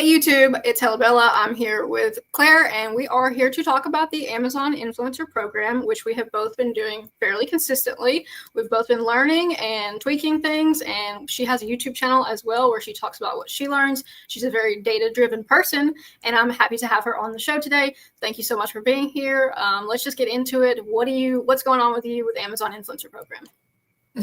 YouTube, it's Helabella. I'm here with Claire, and we are here to talk about the Amazon Influencer Program, which we have both been doing fairly consistently. We've both been learning and tweaking things, and she has a YouTube channel as well where she talks about what she learns. She's a very data-driven person, and I'm happy to have her on the show today. Thank you so much for being here. Let's just get into it. What's going on with you with the Amazon Influencer Program?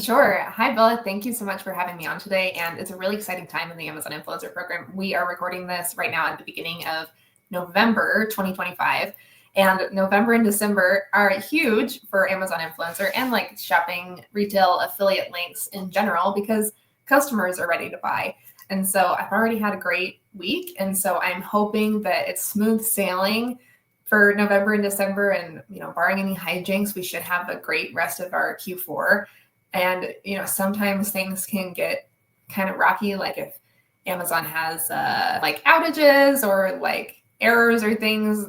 Sure. Hi, Bella. Thank you so much for having me on today. And it's a really exciting time in the Amazon Influencer Program. We are recording this right now at the beginning of November 2025. And November and December are huge for Amazon Influencer and like shopping, retail, affiliate links in general, because customers are ready to buy. And so I've already had a great week. And so I'm hoping that it's smooth sailing for November and December. And, barring any hijinks, we should have a great rest of our Q4. And, sometimes things can get kind of rocky, like if Amazon has like outages or like errors or things,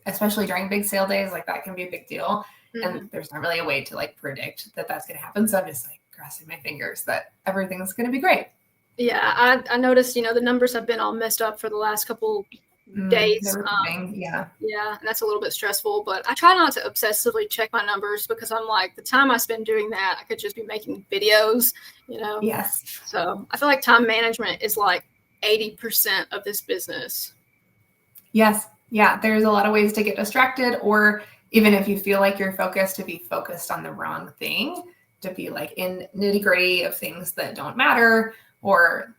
especially during big sale days, like that can be a big deal. Mm-hmm. And there's not really a way to like predict that that's going to happen. So I'm just like crossing my fingers that everything's going to be great. Yeah, I noticed, the numbers have been all messed up for the last couple days. Yeah, and that's a little bit stressful, but I try not to obsessively check my numbers because I'm like, the time I spend doing that, I could just be making videos, Yes. So I feel like time management is like 80% of this business. Yes. Yeah. There's a lot of ways to get distracted, or even if you feel like you're focused, to be focused on the wrong thing, to be like in nitty-gritty of things that don't matter, or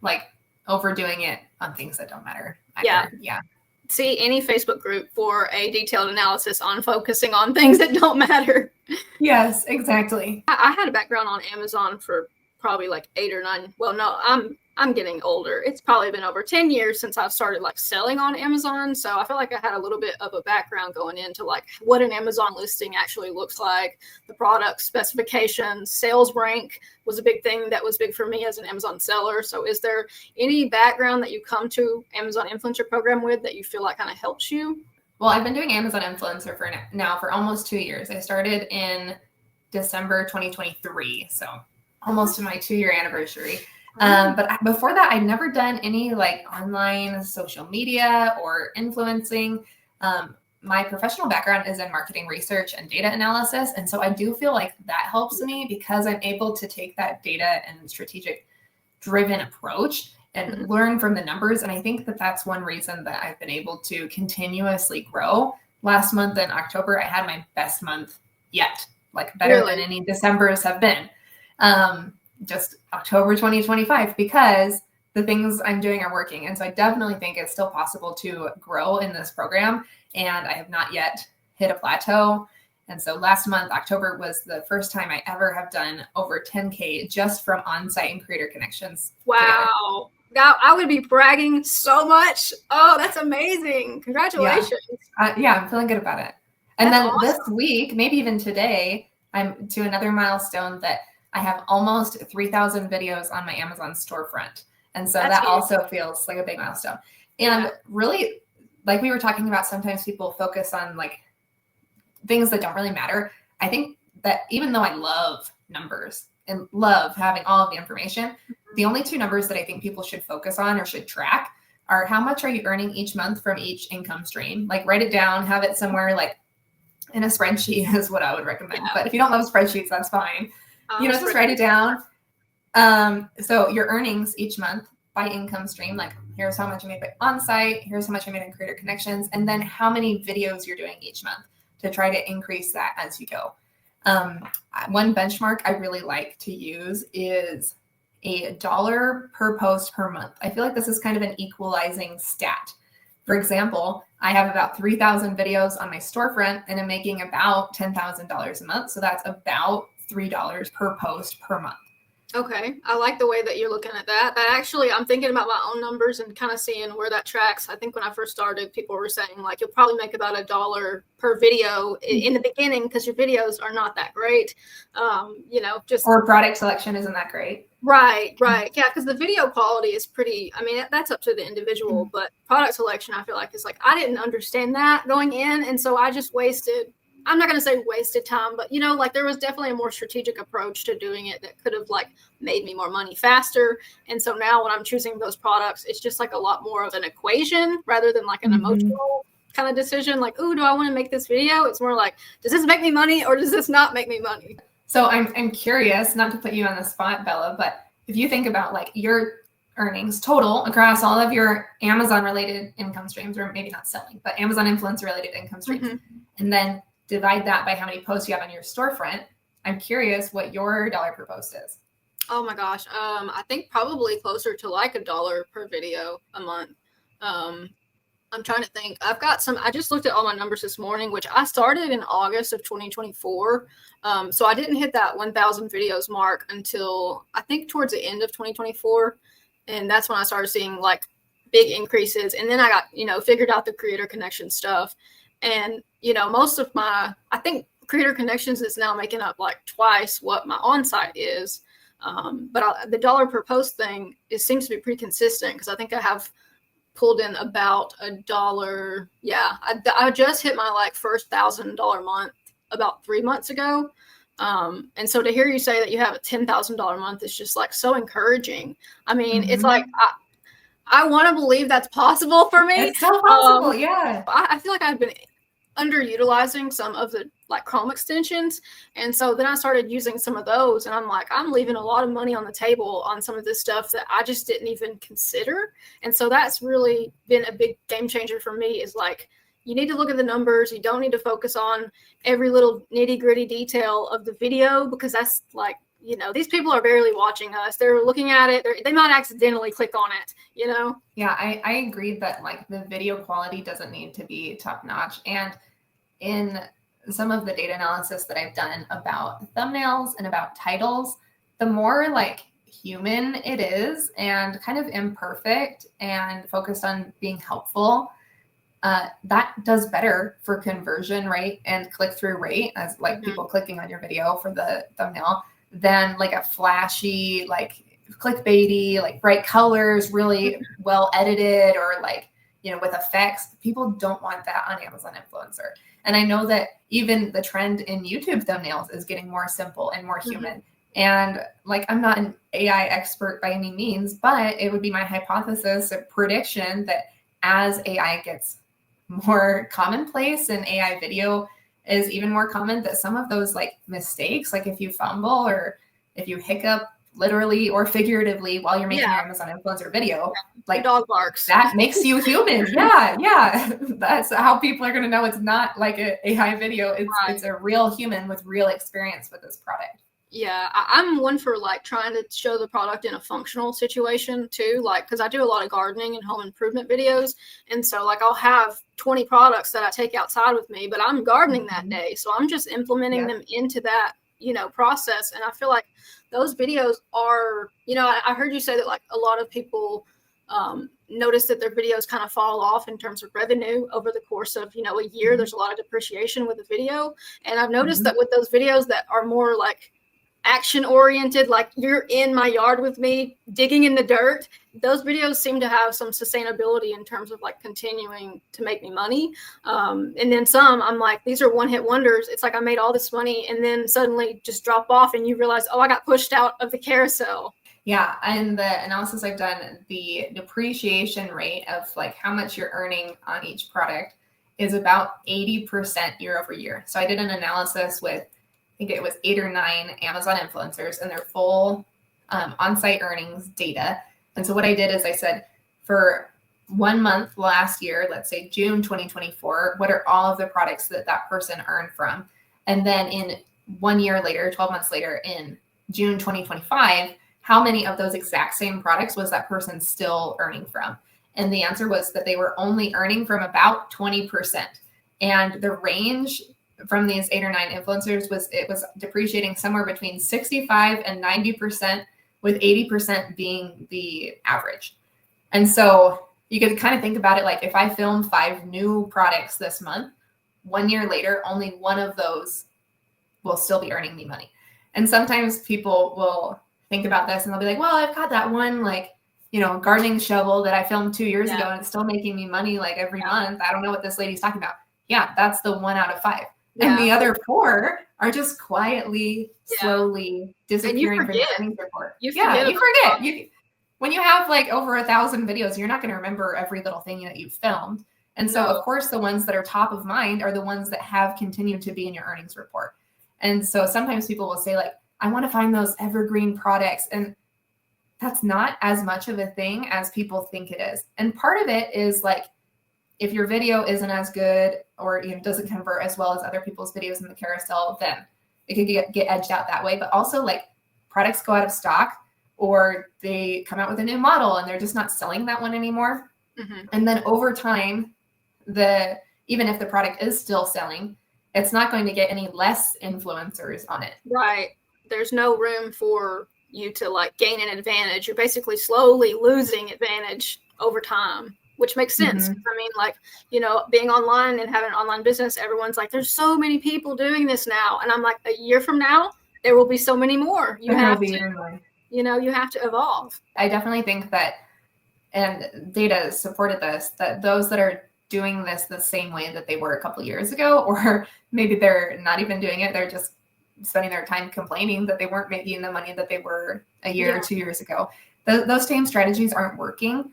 like overdoing it on things that don't matter. Yeah. See any Facebook group for a detailed analysis on focusing on things that don't matter. Yes, exactly. I had a background on Amazon for probably like 8 or 9. Well, no, I'm getting older. It's probably been over 10 years since I've started like selling on Amazon. So I feel like I had a little bit of a background going into like what an Amazon listing actually looks like, the product specifications, sales rank was a big thing that was big for me as an Amazon seller. So is there any background that you come to Amazon Influencer Program with that you feel like kind of helps you? Well, I've been doing Amazon Influencer for almost 2 years. I started in December 2023. So almost to my 2-year anniversary. But before that, I'd never done any like online social media or influencing. My professional background is in marketing research and data analysis. And so I do feel like that helps me because I'm able to take that data and strategic driven approach and learn from the numbers. And I think that that's one reason that I've been able to continuously grow. Last month in October, I had my best month yet, like better than any Decembers have been. Just October 2025, because the things I'm doing are working. And so I definitely think it's still possible to grow in this program. And I have not yet hit a plateau. And so last month, October, was the first time I ever have done over 10K just from on-site and creator connections. Wow. Now I would be bragging so much. Oh, that's amazing. Congratulations. Yeah, I'm feeling good about it. And that's awesome. This week, maybe even today, I'm to another milestone that I have almost 3,000 videos on my Amazon storefront. And so that also feels like a big milestone. And really, like we were talking about, sometimes people focus on like things that don't really matter. I think that even though I love numbers and love having all of the information, the only 2 numbers that I think people should focus on or should track are how much are you earning each month from each income stream. Like write it down, have it somewhere like in a spreadsheet is what I would recommend. Yeah. But if you don't love spreadsheets, that's fine. Just write it down. So your earnings each month by income stream, like here's how much I made by on-site, here's how much I made in creator connections, and then how many videos you're doing each month to try to increase that as you go. One benchmark I really like to use is $1 per post per month. I feel like this is kind of an equalizing stat. For example, I have about 3,000 videos on my storefront and I'm making about $10,000 a month. So that's about $3 per post per month. Okay. I like the way that you're looking at that. That actually, I'm thinking about my own numbers and kind of seeing where that tracks. I think when I first started, people were saying like, you'll probably make about $1 per video in the beginning because your videos are not that great. Or product selection isn't that great. Right. Yeah. Because the video quality is pretty, that's up to the individual, but product selection, I feel like is like, I didn't understand that going in. And so I just wasted I'm not going to say wasted time, but, you know, like there was definitely a more strategic approach to doing it that could have like made me more money faster. And so now when I'm choosing those products, it's just like a lot more of an equation rather than like an emotional kind of decision. Like, ooh, do I want to make this video? It's more like, does this make me money or does this not make me money? So I'm curious, not to put you on the spot, Bella, but if you think about like your earnings total across all of your Amazon related income streams, or maybe not selling, but Amazon influencer related income streams, and then divide that by how many posts you have on your storefront, I'm curious what your dollar per post is. Oh my gosh. I think probably closer to like $1 per video a month. I'm trying to think. I just looked at all my numbers this morning, which I started in August of 2024. So I didn't hit that 1,000 videos mark until I think towards the end of 2024. And that's when I started seeing like big increases. And then I got, you know, figured out the Creator Connection stuff. And, you know, I think Creator Connections is now making up like twice what my on-site is. But the dollar per post thing, it seems to be pretty consistent because I think I have pulled in about $1. Yeah, I just hit my like first $1,000 month about 3 months ago. And so to hear you say that you have a $10,000 month is just like so encouraging. I mean, it's like, I want to believe that's possible for me. It's so possible, yeah. I feel like I've been underutilizing some of the like Chrome extensions. And so then I started using some of those and I'm like, I'm leaving a lot of money on the table on some of this stuff that I just didn't even consider. And so that's really been a big game changer for me is like, you need to look at the numbers. You don't need to focus on every little nitty gritty detail of the video because that's like, you know, these people are barely watching us. They're looking at it. They might accidentally click on it, you know? Yeah, I agree that like the video quality doesn't need to be top notch. And in some of the data analysis that I've done about thumbnails and about titles, the more like human it is and kind of imperfect and focused on being helpful, that does better for conversion rate and click-through rate as like people clicking on your video for the thumbnail than like a flashy, like clickbaity, like bright colors, really well edited or like, you know, with effects. People don't want that on Amazon Influencer. And I know that even the trend in YouTube thumbnails is getting more simple and more human. And like, I'm not an AI expert by any means, but it would be my hypothesis, a prediction that as AI gets more commonplace and AI video is even more common, that some of those like mistakes, like if you fumble or if you hiccup literally or figuratively while you're making your Amazon Influencer video, like dog barks, that makes you human. Yeah. That's how people are going to know it's not like an AI video. It's a real human with real experience with this product. Yeah, I'm one for like trying to show the product in a functional situation too, like because I do a lot of gardening and home improvement videos, and so like I'll have 20 products that I take outside with me, but I'm gardening that day, so I'm just implementing them into that, you know, process. And I feel like those videos are, you know, I heard you say that like a lot of people notice that their videos kind of fall off in terms of revenue over the course of, you know, a year. There's a lot of depreciation with a video, and I've noticed that with those videos that are more like action oriented, like you're in my yard with me digging in the dirt, those videos seem to have some sustainability in terms of like continuing to make me money. And then some, I'm like, these are one hit wonders. It's like I made all this money and then suddenly just drop off and you realize, oh, I got pushed out of the carousel. Yeah. And the analysis I've done, the depreciation rate of like how much you're earning on each product is about 80% year over year. So I did an analysis with, I think it was 8 or 9 Amazon influencers and their full on-site earnings data. And so what I did is I said, for 1 month last year, let's say June 2024, what are all of the products that that person earned from? And then in 1 year later, 12 months later, in June 2025, how many of those exact same products was that person still earning from? And the answer was that they were only earning from about 20%. And the range from these 8 or 9 influencers was depreciating somewhere between 65 and 90%, with 80% being the average. And so you could kind of think about it like if I film 5 new products this month, 1 year later, only one of those will still be earning me money. And sometimes people will think about this and they'll be like, well, I've got that one, like, you know, gardening shovel that I filmed 2 years ago and it's still making me money like every month. I don't know what this lady's talking about. Yeah, that's the 1 out of 5. And the other 4 are just quietly, slowly disappearing from your earnings report. You forget. When you have like over 1,000 videos, you're not going to remember every little thing that you've filmed. And so, of course, the ones that are top of mind are the ones that have continued to be in your earnings report. And so sometimes people will say, like, I want to find those evergreen products. And that's not as much of a thing as people think it is. And part of it is like, if your video isn't as good or doesn't convert as well as other people's videos in the carousel, then it could get edged out that way. But also, like, products go out of stock or they come out with a new model and they're just not selling that one anymore. Mm-hmm. And then over time, even if the product is still selling, it's not going to get any less influencers on it. Right. There's no room for you to like gain an advantage. You're basically slowly losing advantage over time, which makes sense. Mm-hmm. I mean, like, being online and having an online business, everyone's like, there's so many people doing this now. And I'm like, a year from now, there will be so many more. You have to evolve. I definitely think that, and data supported this, that those that are doing this the same way that they were a couple of years ago, or maybe they're not even doing it, they're just spending their time complaining that they weren't making the money that they were a year or 2 years ago. Those same strategies aren't working,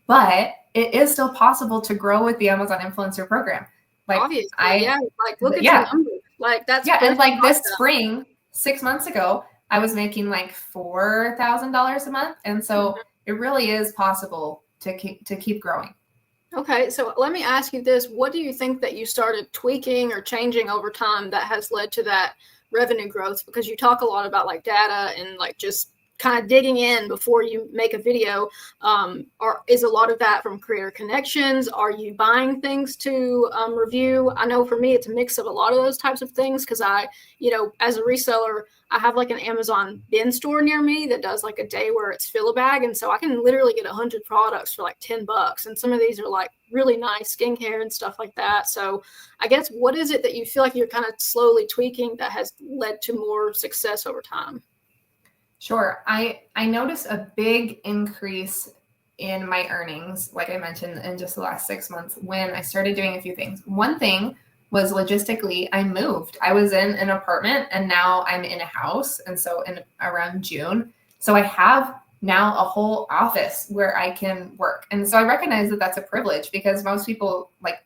but it is still possible to grow with the Amazon Influencer Program. Like, obviously, like, look at your numbers. Like, that's and like this spring, 6 months ago, I was making like $4,000 a month, and so it really is possible to keep growing. Okay, so let me ask you this: what do you think that you started tweaking or changing over time that has led to that revenue growth? Because you talk a lot about like data and like just kind of digging in before you make a video. Or is a lot of that from creator connections? Are you buying things to review? I know for me, it's a mix of a lot of those types of things because I, as a reseller, I have like an Amazon bin store near me that does like a day where it's fill a bag. And so I can literally get 100 products for like $10. And some of these are like really nice skincare and stuff like that. So I guess what is it that you feel like you're kind of slowly tweaking that has led to more success over time? Sure. I noticed a big increase in my earnings, like I mentioned, in just the last 6 months when I started doing a few things. One thing was logistically, I moved. I was in an apartment and now I'm in a house. And so in around June, so I have now a whole office where I can work. And so I recognize that that's a privilege because most people like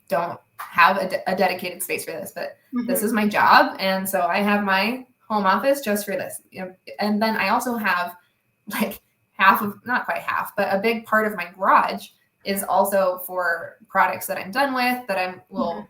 don't have a dedicated space for this, but this is my job. And so I have my home office just for this. And then I also have like not quite half, but a big part of my garage is also for products that I'm done with that will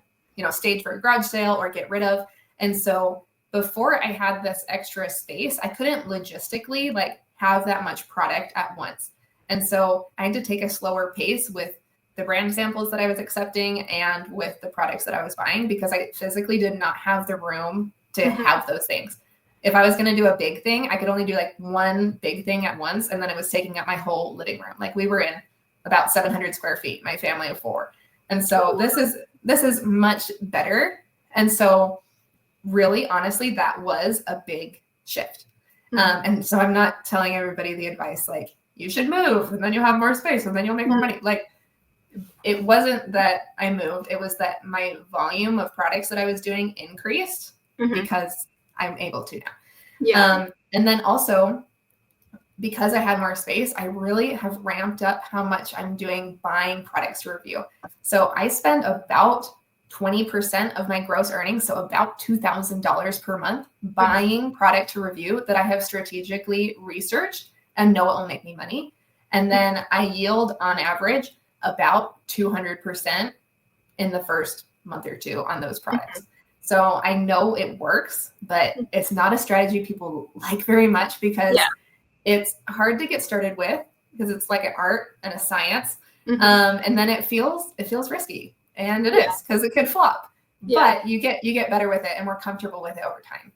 stage for a garage sale or get rid of. And so before I had this extra space, I couldn't logistically like have that much product at once. And so I had to take a slower pace with the brand samples that I was accepting and with the products that I was buying because I physically did not have the room to have those things. If I was going to do a big thing, I could only do like one big thing at once. And then it was taking up my whole living room. Like we were in about 700 square feet, my family of 4. And so this is much better. And so really, honestly, that was a big shift. And so I'm not telling everybody the advice, like you should move and then you'll have more space and then you'll make more money. Like it wasn't that I moved. It was that my volume of products that I was doing increased because I'm able to now. Yeah. And then also because I had more space, I really have ramped up how much I'm doing buying products to review. So I spend about 20% of my gross earnings, so about $2,000 per month buying product to review that I have strategically researched and know it will make me money. And then I yield on average about 200% in the first month or two on those products. So I know it works, but it's not a strategy people like very much because it's hard to get started with because it's like an art and a science. And then it feels risky, and it is because it could flop. But you get better with it and more comfortable with it over time.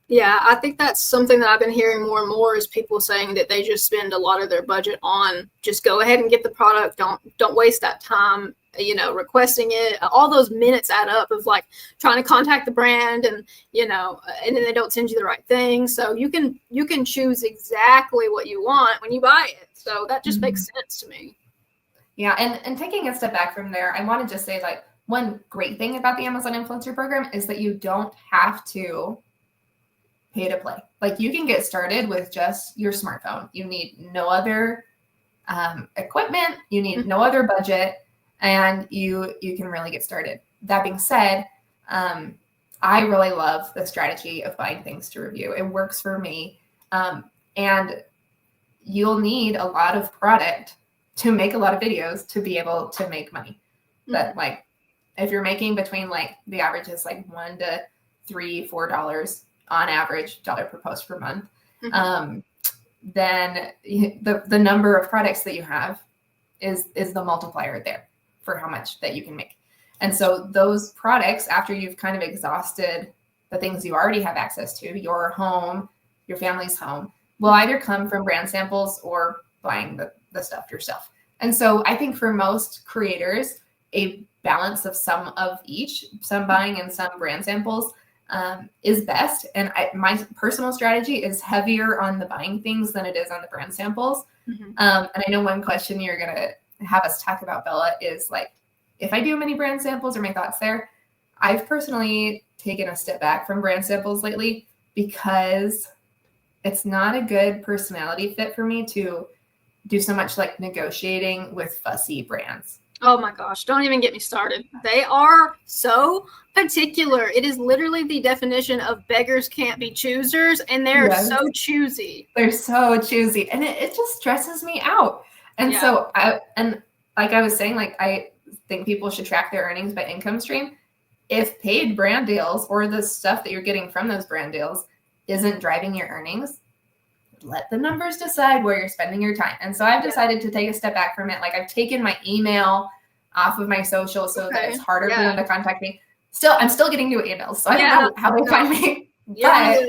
Yeah, I think that's something that I've been hearing more and more is people saying that they just spend a lot of their budget on just go ahead and get the product. Don't waste that time, requesting it. All those minutes add up of like trying to contact the brand and then they don't send you the right thing. So you can choose exactly what you want when you buy it. So that just makes sense to me. Yeah, and taking a step back from there, I want to just say like one great thing about the Amazon Influencer Program is that you don't have to pay to play. Like you can get started with just your smartphone. You need no other equipment. You need no other budget, and you can really get started. That being said, I really love the strategy of buying things to review. It works for me. And you'll need a lot of product to make a lot of videos to be able to make money. But like, if you're making between like the average is like $1 to $3-4 on average dollar per post per month, then the number of products that you have is the multiplier there for how much that you can make. And so those products, after you've kind of exhausted the things you already have access to, your home, your family's home, will either come from brand samples or buying the stuff yourself. And so I think for most creators, a balance of some of each, some buying and some brand samples, is best. And my personal strategy is heavier on the buying things than it is on the brand samples. And I know one question you're going to have us talk about, Bella, is like, if I do many brand samples, or my thoughts there. I've personally taken a step back from brand samples lately because it's not a good personality fit for me to do so much like negotiating with fussy brands. Oh my gosh, don't even get me started. They are so particular. It is literally the definition of beggars can't be choosers, and they're so choosy. They're so choosy, and it just stresses me out. And so like I was saying, like I think people should track their earnings by income stream. If paid brand deals or the stuff that you're getting from those brand deals isn't driving your earnings, let the numbers decide where you're spending your time. And so I've decided to take a step back from it. Like I've taken my email off of my social so that it's harder for them to contact me. I'm still getting new emails, so I don't know how they find me. But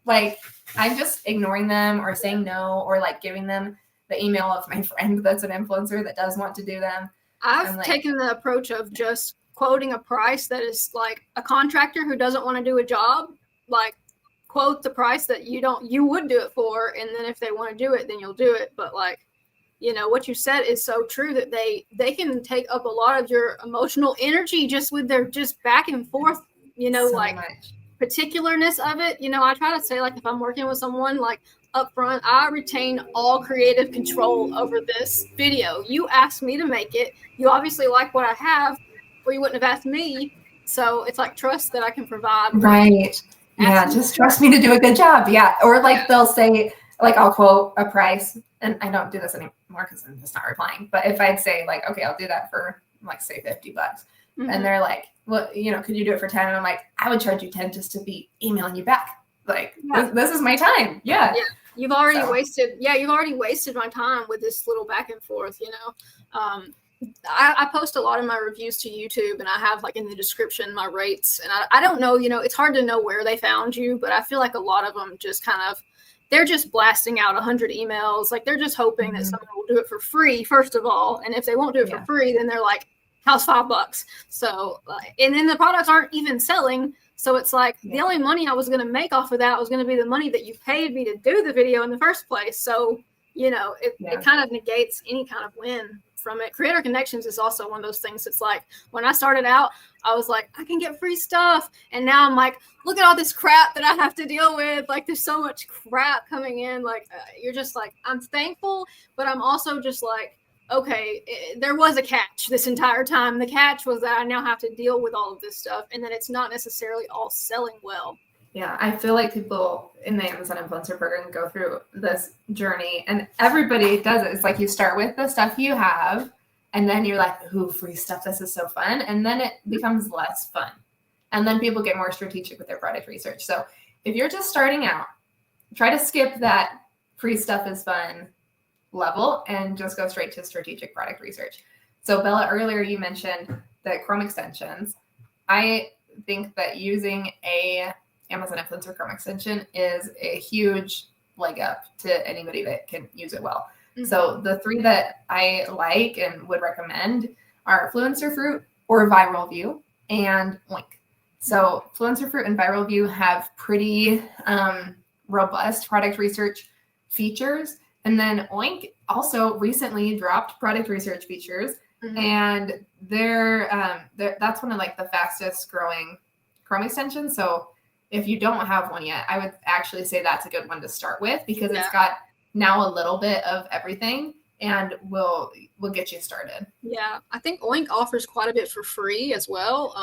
like I'm just ignoring them or saying no, or like giving them the email of my friend that's an influencer that does want to do them. I've taken the approach of just quoting a price that is like a contractor who doesn't want to do a job, like quote the price that you would do it for, and then if they want to do it, then you'll do it. But like, you know, what you said is so true, that they can take up a lot of your emotional energy just with their just back and forth, you know, so like much particularness of it. You know, I try to say, like, if I'm working with someone, like up front, I retain all creative control over this video. You asked me to make it. You obviously like what I have, or you wouldn't have asked me. So it's like trust that I can provide. Right. Yeah, just trust me to do a good job. Yeah. Or like they'll say, like I'll quote a price, and I don't do this anymore because I'm just not replying. But if I'd say like, okay, I'll do that for like say $50, and they're like, well, you know, could you do it for 10? And I'm like, I would charge you 10 just to be emailing you back. Like this is my time. Yeah. You've already wasted my time with this little back and forth, you know. I post a lot of my reviews to YouTube, and I have like in the description my rates, and I don't know, you know, it's hard to know where they found you, but I feel like a lot of them just kind of, they're just blasting out 100 emails. Like they're just hoping that someone will do it for free, first of all. And if they won't do it for free, then they're like, how's $5? So, and then the products aren't even selling. So it's like the only money I was going to make off of that was going to be the money that you paid me to do the video in the first place. So, you know, it kind of negates any kind of win from it. Creator Connections is also one of those things. It's like when I started out, I was like, I can get free stuff. And now I'm like, look at all this crap that I have to deal with. Like there's so much crap coming in. Like you're just like, I'm thankful, but I'm also just like, okay, there was a catch this entire time. The catch was that I now have to deal with all of this stuff, and that it's not necessarily all selling well. Yeah, I feel like people in the Amazon Influencer Program go through this journey, and everybody does it. It's like you start with the stuff you have, and then you're like, ooh, free stuff, this is so fun. And then it becomes less fun. And then people get more strategic with their product research. So if you're just starting out, try to skip that free stuff is fun level and just go straight to strategic product research. So Bella, earlier you mentioned the Chrome extensions. I think that using a Amazon Influencer Chrome extension is a huge leg up to anybody that can use it well. So the three that I like and would recommend are Fluencer Fruit or Viral View and Oink. So Fluencer Fruit and Viral View have pretty robust product research features. And then Oink also recently dropped product research features. and that's one of like the fastest growing Chrome extensions. So if you don't have one yet, I would actually say that's a good one to start with, because it's got now a little bit of everything and will get you started. Yeah, I think Oink offers quite a bit for free as well.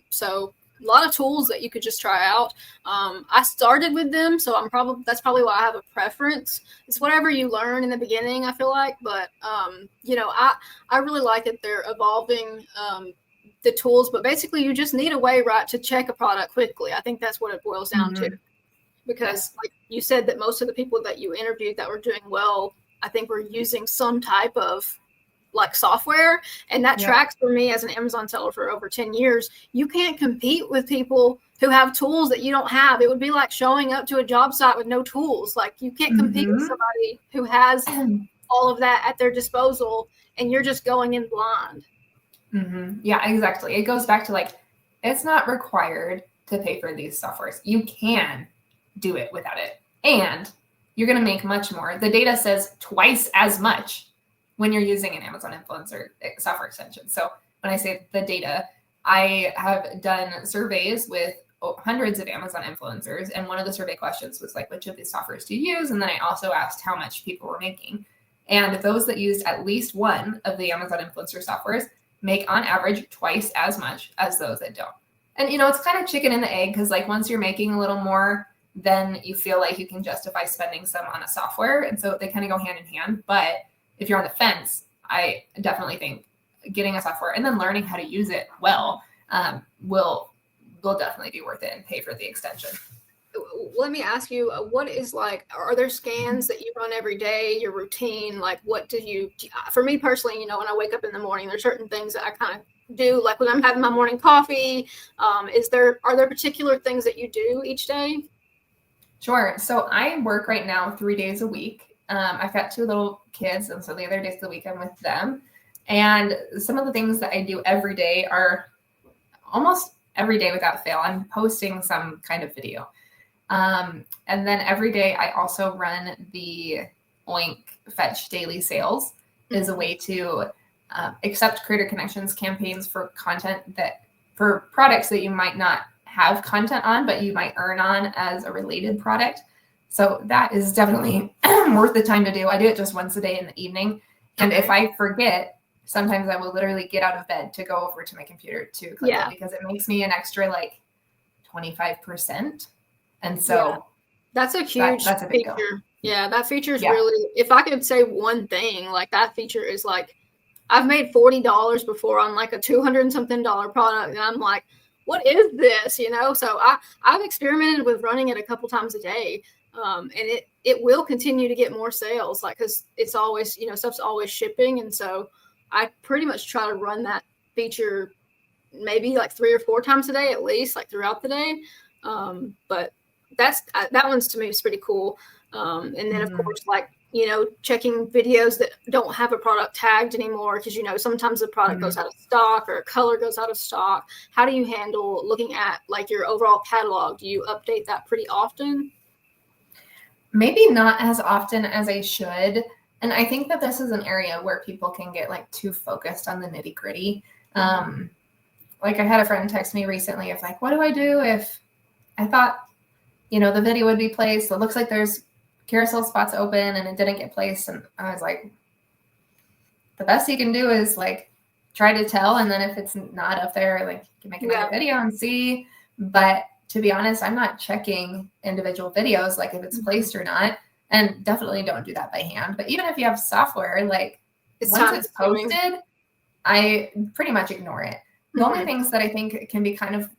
So a lot of tools that you could just try out. I started with them, so that's probably why I have a preference. It's whatever you learn in the beginning, I feel like, but I really like that they're evolving the tools, but basically you just need a way, right, to check a product quickly. I think that's what it boils down to, because like you said, that most of the people that you interviewed that were doing well, I think were using some type of like software, and that tracks for me as an Amazon seller for over 10 years. You can't compete with people who have tools that you don't have. It would be like showing up to a job site with no tools. Like you can't compete with somebody who has all of that at their disposal, and you're just going in blind. Yeah, exactly. It goes back to like, it's not required to pay for these softwares. You can do it without it, and you're going to make much more. The data says twice as much when you're using an Amazon influencer software extension. So when I say the data, I have done surveys with hundreds of Amazon influencers. And one of the survey questions was like, which of these softwares do you use? And then I also asked how much people were making. And those that used at least one of the Amazon influencer softwares make on average twice as much as those that don't. And, it's kind of chicken and the egg, because like once you're making a little more, then you feel like you can justify spending some on a software. And so they kind of go hand in hand. But if you're on the fence, I definitely think getting a software and then learning how to use it well will definitely be worth it and pay for the extension. Let me ask you, what is like, are there scans that you run every day, your routine? Like what for me personally, when I wake up in the morning, there's certain things that I kind of do, like when I'm having my morning coffee. Are there particular things that you do each day? Sure. So I work right now 3 days a week. I've got 2 little kids, and so the other days of the week I'm with them. And some of the things that I do every day are almost every day without fail, I'm posting some kind of video. And then every day I also run the Oink Fetch daily sales is a way to accept Creator Connections campaigns for for products that you might not have content on, but you might earn on as a related product. So that is definitely worth the time to do. I do it just once a day in the evening. And if I forget, sometimes I will literally get out of bed to go over to my computer to click it, because it makes me an extra like 25%. And so that's a huge that's a big feature. deal. Yeah, that feature is really, if I could say one thing, like that feature is like, I've made $40 before on like a $200 and something product. And I'm like, what is this? So I've experimented with running it a couple times a day. And it will continue to get more sales, like, because it's always, stuff's always shipping. And so I pretty much try to run that feature maybe like 3 or 4 times a day, at least, like throughout the day. But that one's to me is pretty cool. And then of course, like, checking videos that don't have a product tagged anymore, because, sometimes the product goes out of stock or a color goes out of stock. How do you handle looking at like your overall catalog? Do you update that pretty often? Maybe not as often as I should. And I think that this is an area where people can get like too focused on the nitty gritty. Like I had a friend text me recently of like, what do I do if I thought, the video would be placed? It looks like there's carousel spots open and it didn't get placed. And I was like, the best you can do is like try to tell. And then if it's not up there, like you can make another video and see. But to be honest, I'm not checking individual videos, like if it's placed or not, and definitely don't do that by hand. But even if you have software, like once it's posted, I pretty much ignore it. The only things that I think can be kind of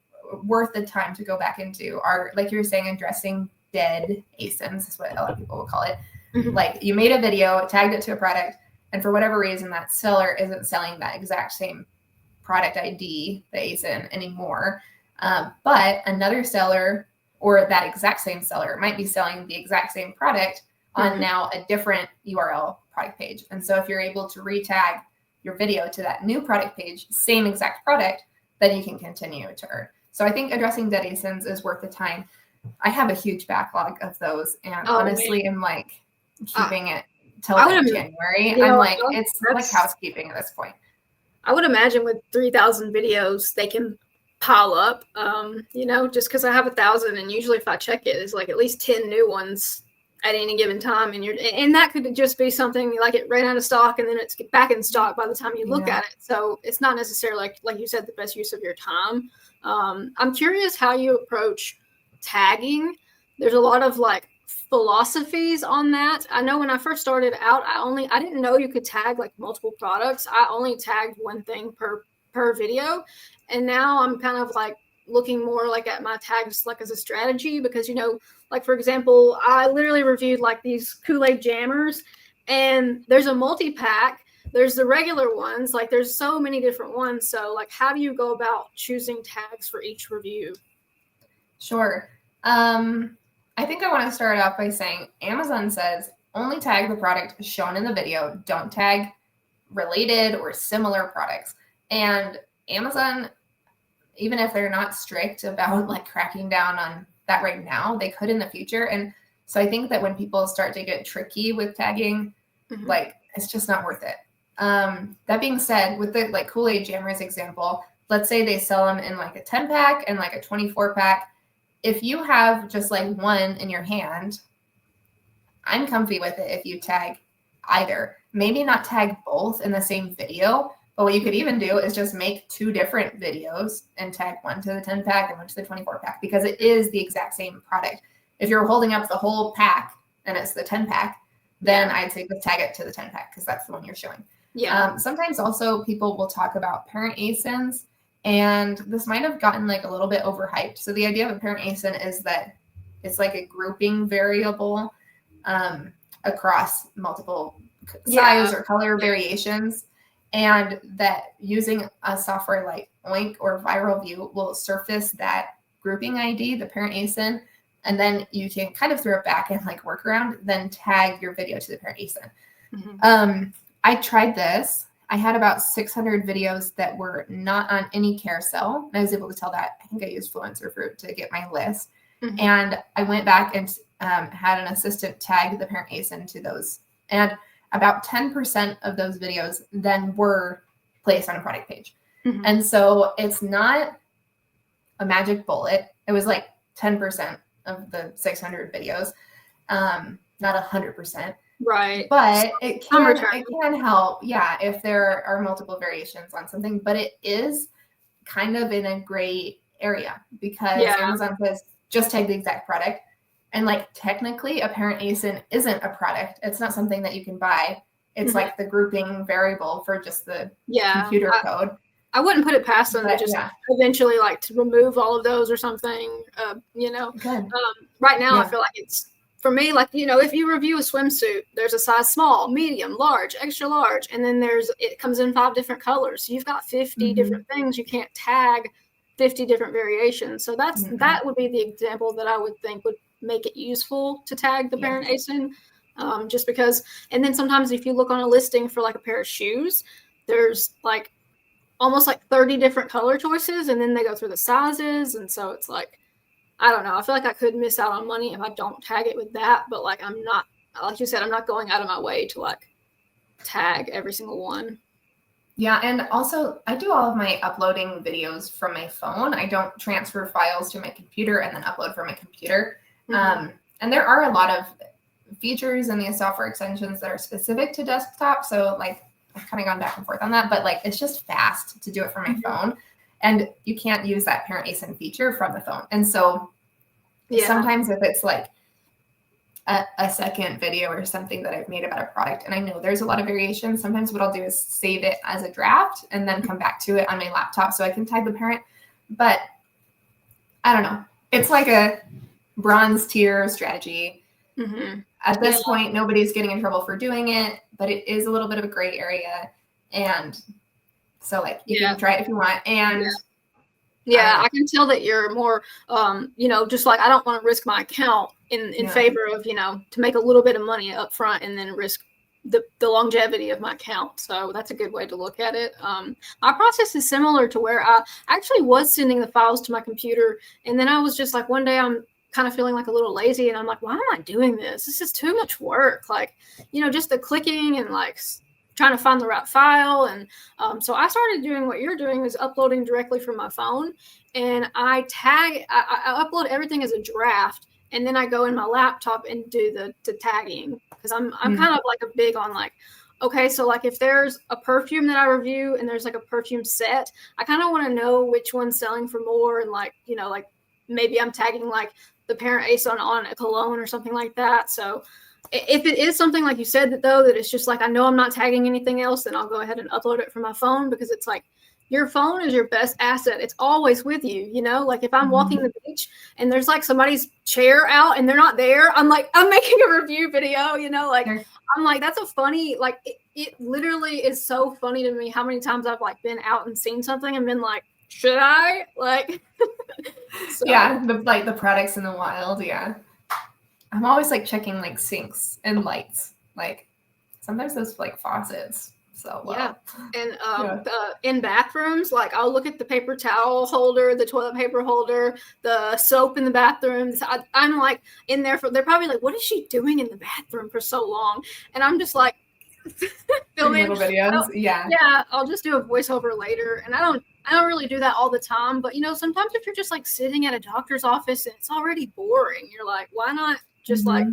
worth the time to go back into are, like you were saying, addressing dead ASINs is what a lot of people will call it. Like you made a video, tagged it to a product, and for whatever reason, that seller isn't selling that exact same product ID, the ASIN, anymore. But another seller or that exact same seller might be selling the exact same product on now a different URL product page. And so if you're able to retag your video to that new product page, same exact product, then you can continue to earn. So I think addressing dead ASINs is worth the time. I have a huge backlog of those, and honestly, I'm like keeping it till January. I'm like, it's like housekeeping at this point. I would imagine with 3,000 videos, they can pile up, just because I have 1,000, and usually if I check it, it's like at least 10 new ones at any given time, and that could just be something like it ran out of stock and then it's back in stock by the time you look at it. So it's not necessarily like you said, the best use of your time. I'm curious how you approach tagging. There's a lot of like philosophies on that. I know when I first started out, I didn't know you could tag like multiple products. I only tagged one thing per video, and now I'm kind of like looking more like at my tags like as a strategy, because like for example, I literally reviewed like these Kool-Aid jammers, and there's a multi-pack, there's the regular ones, like there's so many different ones. So like, how do you go about choosing tags for each review? Sure. I think I want to start off by saying Amazon says only tag the product shown in the video, don't tag related or similar products. And Amazon, even if they're not strict about like cracking down on that right now, they could in the future. And so I think that when people start to get tricky with tagging, like it's just not worth it. That being said, with the like Kool-Aid jammers example, let's say they sell them in like a 10 pack and like a 24 pack. If you have just like one in your hand, I'm comfy with it if you tag either. Maybe not tag both in the same video, but what you could even do is just make 2 different videos and tag one to the 10 pack and one to the 24 pack, because it is the exact same product. If you're holding up the whole pack and it's the 10 pack, then I'd say just tag it to the 10 pack because that's the one you're showing. Yeah. Sometimes also people will talk about parent ASINs, and this might have gotten like a little bit overhyped. So the idea of a parent ASIN is that it's like a grouping variable across multiple size or color variations, and that using a software like Oink or Viral View will surface that grouping ID, the parent ASIN, and then you can kind of throw it back and like work around, then tag your video to the parent ASIN. I tried this. I had about 600 videos that were not on any carousel. And I was able to tell that. I think I used Fluencer Fruit to get my list. And I went back and had an assistant tag the parent ASIN to those. And about 10% of those videos then were placed on a product page. And so it's not a magic bullet. It was like 10% of the 600 videos, not 100%. Right. But it can help, if there are multiple variations on something. But it is kind of in a gray area because Amazon says just tag the exact product. And like technically a parent ASIN isn't a product. It's not something that you can buy. It's like the grouping variable for just the computer code. I wouldn't put it past them to just eventually like to remove all of those or something, right now I feel like it's, for me, like, if you review a swimsuit, there's a size small, medium, large, extra large, and then it comes in 5 different colors. So you've got 50 different things. You can't tag 50 different variations. So that would be the example that I would think would make it useful to tag the parent ASIN, just because. And then sometimes if you look on a listing for like a pair of shoes, there's like almost like 30 different color choices, and then they go through the sizes, and so it's like, I don't know. I feel like I could miss out on money if I don't tag it with that. But like, I'm not, like you said, I'm not going out of my way to like tag every single one. Yeah. And also I do all of my uploading videos from my phone. I don't transfer files to my computer and then upload from my computer. And there are a lot of features in these software extensions that are specific to desktop. So like I've kind of gone back and forth on that, but like, it's just fast to do it from my phone. And you can't use that parent ASIN feature from the phone. And so sometimes if it's like a second video or something that I've made about a product, and I know there's a lot of variations, sometimes what I'll do is save it as a draft and then come back to it on my laptop so I can tag the parent. But I don't know. It's like a bronze tier strategy. At this point, nobody's getting in trouble for doing it, but it is a little bit of a gray area. And so like you can try it if you want. And I can tell that you're more, just like, I don't want to risk my account in favor of, to make a little bit of money up front and then risk the longevity of my account. So that's a good way to look at it. My process is similar to where I actually was sending the files to my computer. And then I was just like, one day I'm kind of feeling like a little lazy, and I'm like, why am I doing this? This is too much work. Like, just the clicking and like trying to find the right file. And so I started doing what you're doing, is uploading directly from my phone. And I upload everything as a draft. And then I go in my laptop and do the tagging, because I'm kind of like a big on like, okay, so like if there's a perfume that I review and there's like a perfume set, I kind of want to know which one's selling for more. And like, you know, like maybe I'm tagging like the Parent Ace on a cologne or something like that. So if it is something like you said, though, that it's just like, I know I'm not tagging anything else, then I'll go ahead and upload it from my phone, because it's like, your phone is your best asset. It's always with you, you know, like if I'm walking the beach and there's like somebody's chair out and they're not there, I'm like, I'm making a review video, you know, like I'm like, that's a funny, like it literally is so funny to me how many times I've like been out and seen something and been like, should I like, so. Yeah, the products in the wild. Yeah. I'm always like checking like sinks and lights, like sometimes those like faucets. So yeah, and in bathrooms, like I'll look at the paper towel holder, the toilet paper holder, the soap in the bathrooms. I'm like in there they're probably like, what is she doing in the bathroom for so long? And I'm just like filming little videos. Yeah, I'll just do a voiceover later, and I don't really do that all the time. But you know, sometimes if you're just like sitting at a doctor's office and it's already boring, you're like, why not just like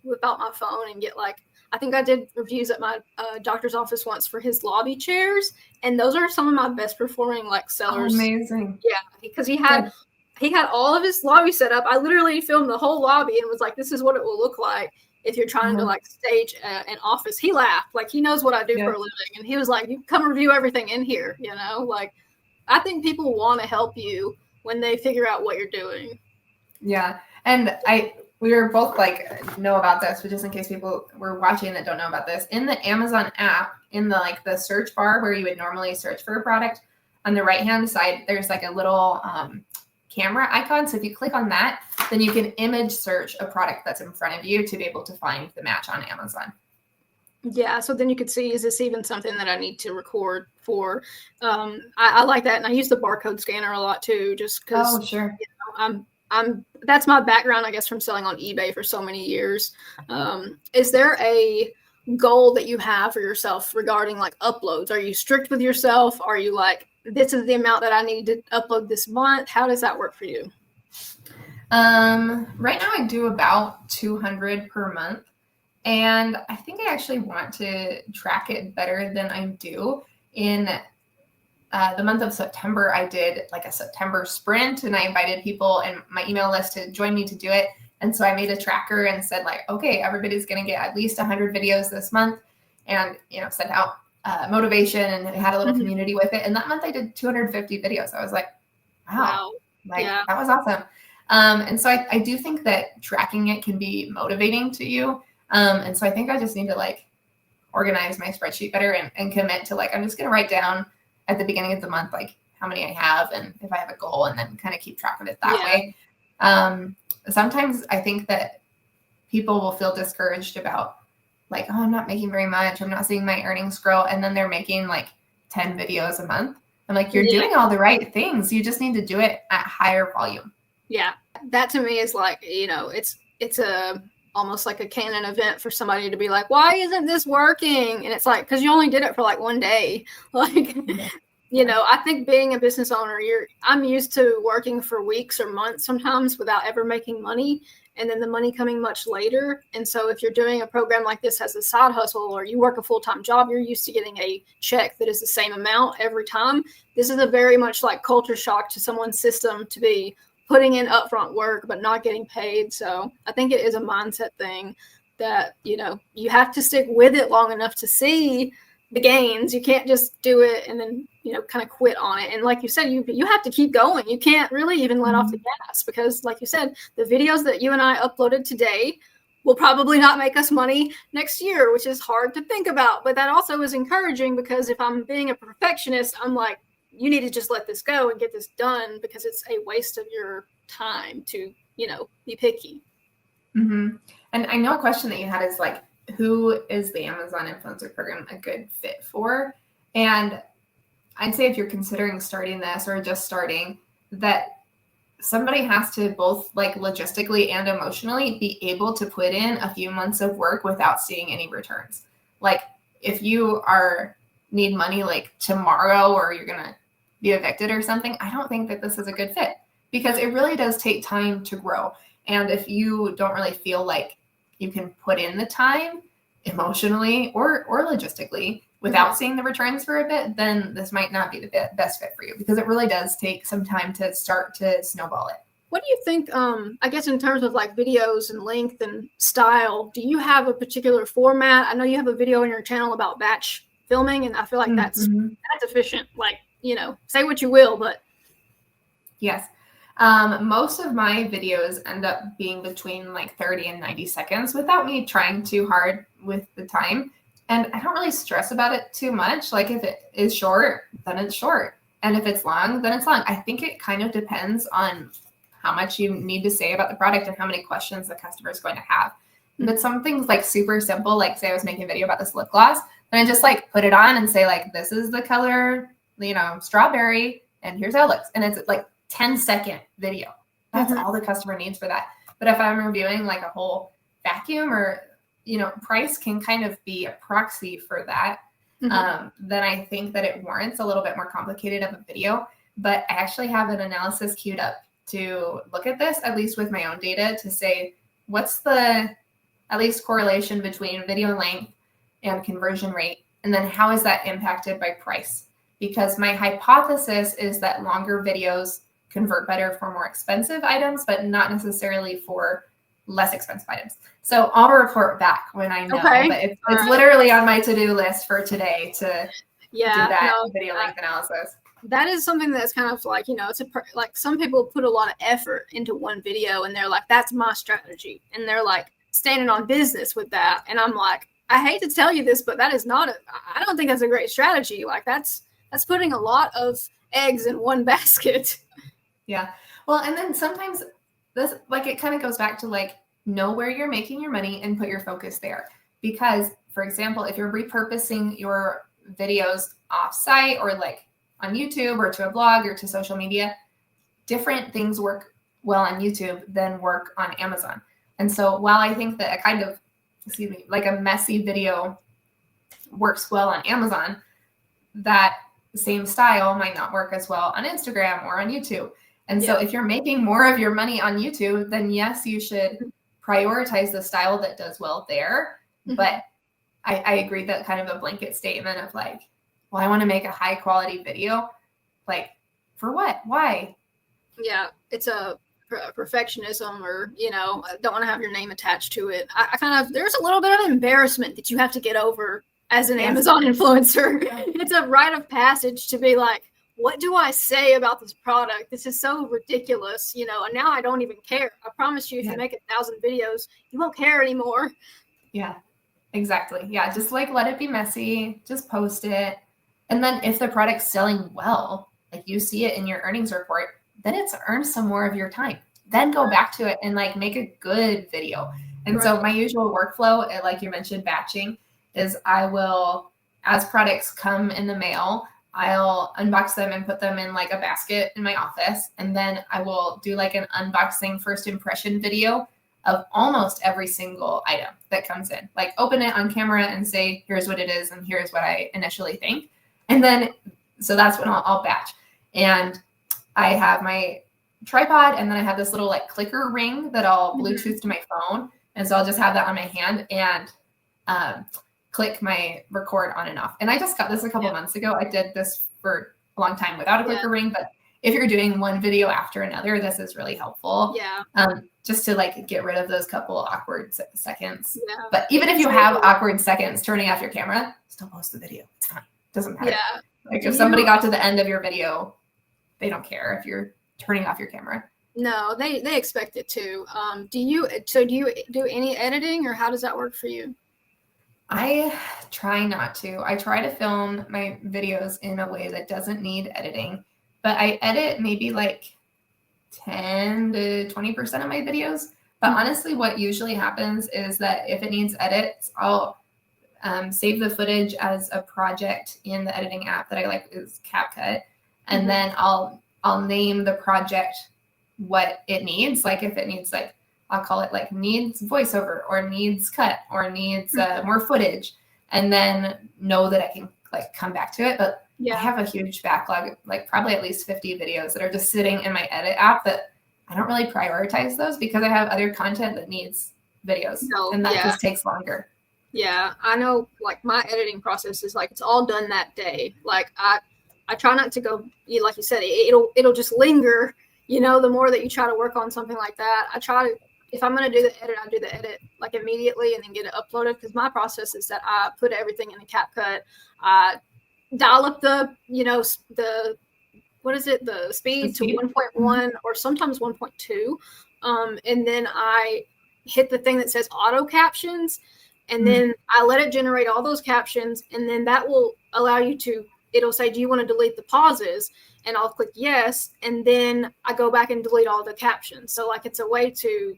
whip out my phone and get like. I think I did reviews at my doctor's office once for his lobby chairs, and those are some of my best performing like sellers. Oh, amazing! Yeah, because he had all of his lobby set up. I literally filmed the whole lobby and was like, "This is what it will look like if you're trying to like stage an office." He laughed, like he knows what I do for a living, and he was like, "You come review everything in here," you know. Like, I think people want to help you when they figure out what you're doing. Yeah, and we were both like know about this, but just in case people were watching that don't know about this, in the Amazon app, in the search bar where you would normally search for a product, on the right hand side, there's like a little camera icon. So if you click on that, then you can image search a product that's in front of you to be able to find the match on Amazon. Yeah, so then you could see, is this even something that I need to record for? I like that, and I use the barcode scanner a lot too, just because. Oh, sure. You know, that's my background, I guess, from selling on eBay for so many years. Is there a goal that you have for yourself regarding like uploads? Are you strict with yourself? Are you like, this is the amount that I need to upload this month? How does that work for you? Right now I do about 200 per month. And I think I actually want to track it better than I do. In the month of September, I did like a September sprint, and I invited people in my email list to join me to do it. And so I made a tracker and said like, okay, everybody's going to get at least 100 videos this month, and, you know, sent out motivation, and had a little community with it. And that month I did 250 videos. I was like, wow. Like that was awesome. And so I do think that tracking it can be motivating to you. And so I think I just need to like organize my spreadsheet better and commit to like, I'm just going to write down at the beginning of the month, like how many I have and if I have a goal, and then kind of keep track of it that way. Sometimes I think that people will feel discouraged about like, oh, I'm not making very much. I'm not seeing my earnings grow. And then they're making like 10 videos a month. I'm like, you're doing all the right things. You just need to do it at higher volume. Yeah. That to me is like, you know, it's almost like a canon event for somebody to be like, why isn't this working? And it's like, because you only did it for like one day. Like, you know, I think being a business owner, I'm used to working for weeks or months sometimes without ever making money, and then the money coming much later. And so if you're doing a program like this as a side hustle, or you work a full-time job, you're used to getting a check that is the same amount every time. This is a very much like culture shock to someone's system to be putting in upfront work but not getting paid. So I think it is a mindset thing that, you know, you have to stick with it long enough to see the gains. You can't just do it and then, you know, kind of quit on it. And like you said, you have to keep going. You can't really even let off the gas, because like you said, the videos that you and I uploaded today will probably not make us money next year, which is hard to think about. But that also is encouraging, because if I'm being a perfectionist, I'm like, you need to just let this go and get this done, because it's a waste of your time to, you know, be picky. And I know a question that you had is like, who is the Amazon Influencer Program a good fit for? And I'd say if you're considering starting this or just starting, that somebody has to both like logistically and emotionally be able to put in a few months of work without seeing any returns. Like if you need money like tomorrow, or you're going to be evicted or something, I don't think that this is a good fit, because it really does take time to grow. And if you don't really feel like you can put in the time emotionally or logistically without seeing the returns for a bit, then this might not be the best fit for you, because it really does take some time to start to snowball it. What do you think, I guess in terms of like videos and length and style, do you have a particular format? I know you have a video on your channel about batch filming, and I feel like that's efficient. Like, say what you will, but. Yes. Most of my videos end up being between like 30 and 90 seconds without me trying too hard with the time. And I don't really stress about it too much. Like if it is short, then it's short. And if it's long, then it's long. I think it kind of depends on how much you need to say about the product and how many questions the customer is going to have. But some things like super simple, like say I was making a video about this lip gloss, then I just like put it on and say like, this is the color, strawberry, and here's how it looks. And it's like 10-second video. That's all the customer needs for that. But if I'm reviewing like a whole vacuum, or price can kind of be a proxy for that, then I think that it warrants a little bit more complicated of a video. But I actually have an analysis queued up to look at this, at least with my own data, to say what's the at least correlation between video length and conversion rate, and then how is that impacted by price? Because my hypothesis is that longer videos convert better for more expensive items, but not necessarily for less expensive items. So I'll report back when I know. Okay. But it's literally on my to-do list for today to do that video length analysis. That is something that's kind of like, it's like some people put a lot of effort into one video and they're like, that's my strategy. And they're like standing on business with that. And I'm like, I hate to tell you this, but that is not I don't think that's a great strategy. Like that's putting a lot of eggs in one basket. Yeah. Well, and then sometimes this, like, it kind of goes back to like, know where you're making your money and put your focus there. Because, for example, if you're repurposing your videos off-site or like on YouTube or to a blog or to social media, different things work well on YouTube than work on Amazon. And so while I think that a kind of, like a messy video works well on Amazon, that same style might not work as well on Instagram or on YouTube. And so if you're making more of your money on YouTube, then yes, you should prioritize the style that does well there. But I agree that kind of a blanket statement of like, well, I want to make a high quality video. Like, for what? Why? Yeah, it's a perfectionism, or, I don't want to have your name attached to it. I kind of, there's a little bit of embarrassment that you have to get over as an Amazon influencer. It's a rite of passage to be like, what do I say about this product? This is so ridiculous, and now I don't even care. I promise you, if you make 1,000 videos, you won't care anymore. Yeah, exactly. Yeah, just like let it be messy, just post it. And then if the product's selling well, like you see it in your earnings report, then it's earned some more of your time. Then go back to it and like make a good video. And so my usual workflow, like you mentioned, batching, is I will, as products come in the mail, I'll unbox them and put them in like a basket in my office. And then I will do like an unboxing first impression video of almost every single item that comes in. Like open it on camera and say, here's what it is and here's what I initially think. And then, so that's when I'll batch. And I have my tripod, and then I have this little like clicker ring that I'll Bluetooth to my phone. And so I'll just have that on my hand and click my record on and off. And I just got this a couple months ago. I did this for a long time without a clicker ring, but if you're doing one video after another, this is really helpful. Just to like get rid of those couple awkward seconds. But even if you have awkward seconds, turning off your camera, still post the video. It's fine. Doesn't matter. Like if somebody got to the end of your video, they don't care if you're turning off your camera. No, they expect it to. Do you do any editing, or how does that work for you? I try not to. I try to film my videos in a way that doesn't need editing, but I edit maybe like 10 to 20% of my videos. But honestly, what usually happens is that if it needs edits, I'll save the footage as a project in the editing app that I like, is CapCut. And then I'll name the project what it needs. Like if it needs, like, I'll call it like needs voiceover or needs cut or needs more footage. and then know that I can like come back to it. But Yeah. I have a huge backlog, like probably at least 50 videos that are just sitting in my edit app that I don't really prioritize those because I have other content that needs videos, and that just takes longer. Yeah, I know, like my editing process is like it's all done that day. Like I try not to go, like you said, it'll just linger, you know, the more that you try to work on something like that. I try to, if I'm going to do the edit, I do the edit like immediately and then get it uploaded, because my process is that I put everything in the CapCut. I dial up the, you know, the, what is it? The speed to 1.1 or sometimes 1.2. And then I hit the thing that says auto captions, and then I let it generate all those captions, and then that will allow you to, it'll say, do you want to delete the pauses? And I'll click yes, and then I go back and delete all the captions. So like it's a way to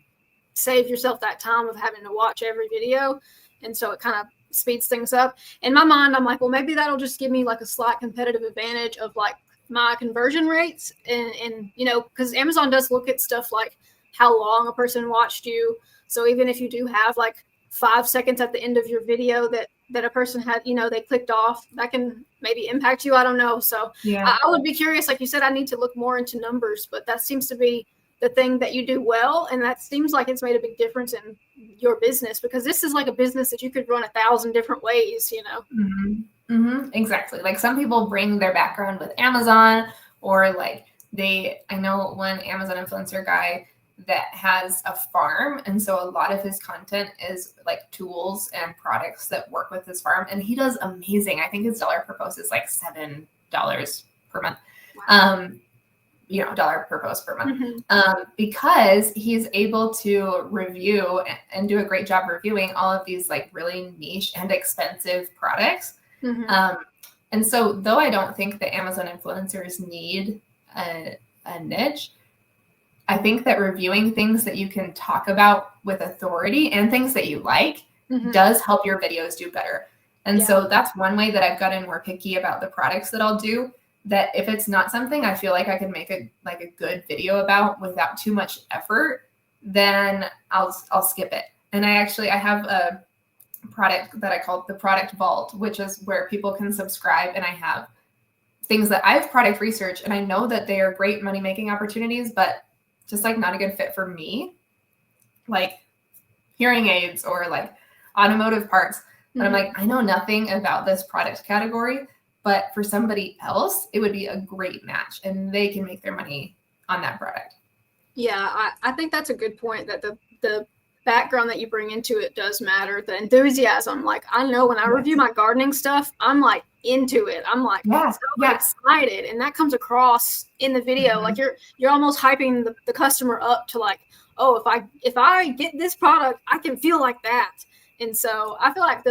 save yourself that time of having to watch every video. And so it kind of speeds things up. In my mind, I'm like, well, maybe that'll just give me like a slight competitive advantage of like my conversion rates. And you know, because Amazon does look at stuff like how long a person watched you. So even if you do have like 5 seconds at the end of your video that a person had, you know, they clicked off, that can maybe impact you. I don't know. So yeah. I would be curious. Like you said, I need to look more into numbers, but that seems to be the thing that you do well. And that seems like it's made a big difference in your business, because this is like a business that you could run 1,000 different ways, you know? Mm-hmm. Mm-hmm. Exactly. Like some people bring their background with Amazon, or like I know one Amazon influencer guy that has a farm, and so a lot of his content is like tools and products that work with his farm, and he does amazing. I think his dollar per post is like $7 per month. Wow. You know, dollar per post per month, because he's able to review and do a great job reviewing all of these like really niche and expensive products. And so though I don't think that Amazon influencers need a niche, I think that reviewing things that you can talk about with authority and things that you like does help your videos do better. And so that's one way that I've gotten more picky about the products that I'll do, that if it's not something I feel like I can make a good video about without too much effort, then I'll skip it. And I have a product that I call the Product Vault, which is where people can subscribe, and I have things that I've product researched and I know that they are great money-making opportunities, but just like not a good fit for me, like hearing aids or like automotive parts. But I'm like, I know nothing about this product category, but for somebody else, it would be a great match and they can make their money on that product. Yeah, I think that's a good point, that the background that you bring into it does matter. The enthusiasm, like I know when I review my gardening stuff, I'm like into it. I'm like excited, and that comes across in the video. Like you're almost hyping the customer up to like, oh, if I get this product, I can feel like that. And so I feel like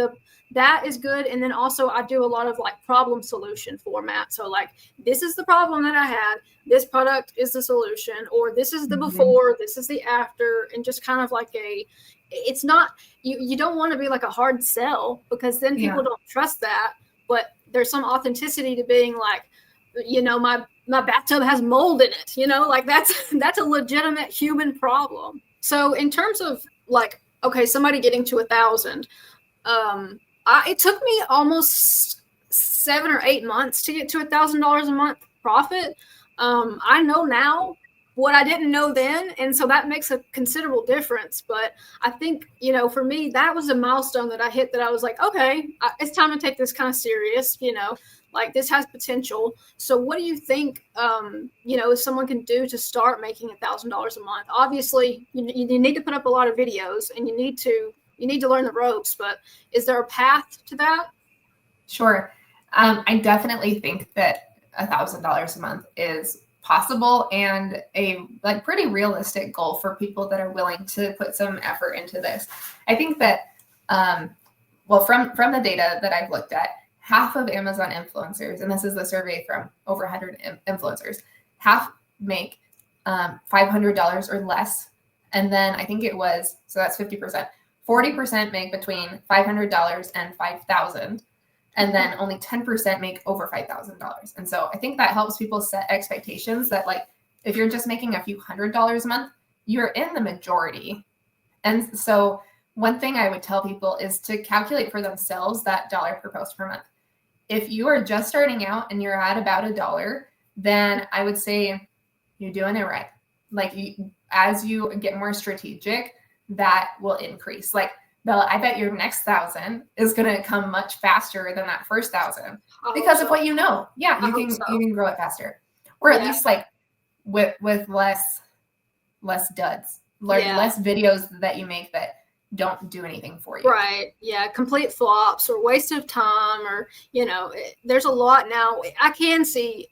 that is good. And then also I do a lot of like problem solution format. So like, this is the problem that I had, this product is the solution, or this is the before, this is the after, and just kind of like it's not, you don't want to be like a hard sell, because then people don't trust that. But there's some authenticity to being like, you know, my bathtub has mold in it, you know, like that's a legitimate human problem. So in terms of like, okay, somebody getting to 1,000, it took me almost 7 or 8 months to get to $1,000 a month profit. I know now what I didn't know then, and so that makes a considerable difference. But I think, you know, for me, that was a milestone that I hit, that I was like, okay, it's time to take this kind of serious, you know, like this has potential. So what do you think, you know, someone can do to start making $1,000 a month? Obviously, you need to put up a lot of videos, and you need to learn the ropes, but is there a path to that? Sure. I definitely think that $1,000 a month is possible and a like pretty realistic goal for people that are willing to put some effort into this. I think that, well, from the data that I've looked at, half of Amazon influencers, and this is the survey from over 100 influencers, half make $500 or less. And then I think it was, so that's 50%. 40% make between $500 and $5,000, and then only 10% make over $5,000. And so I think that helps people set expectations that, like, if you're just making a few $100s a month, you're in the majority. And so one thing I would tell people is to calculate for themselves that dollar per post per month. If you are just starting out and you're at about $1, then I would say you're doing it right. Like as you get more strategic, that will increase. Like Bella, I bet your next 1,000 is going to come much faster than that first 1,000 because of what you know. Yeah, you can grow it faster, or at least like with less duds, less videos that you make that don't do anything for you. Right. Yeah. Complete flops or waste of time, or, there's a lot now. I can see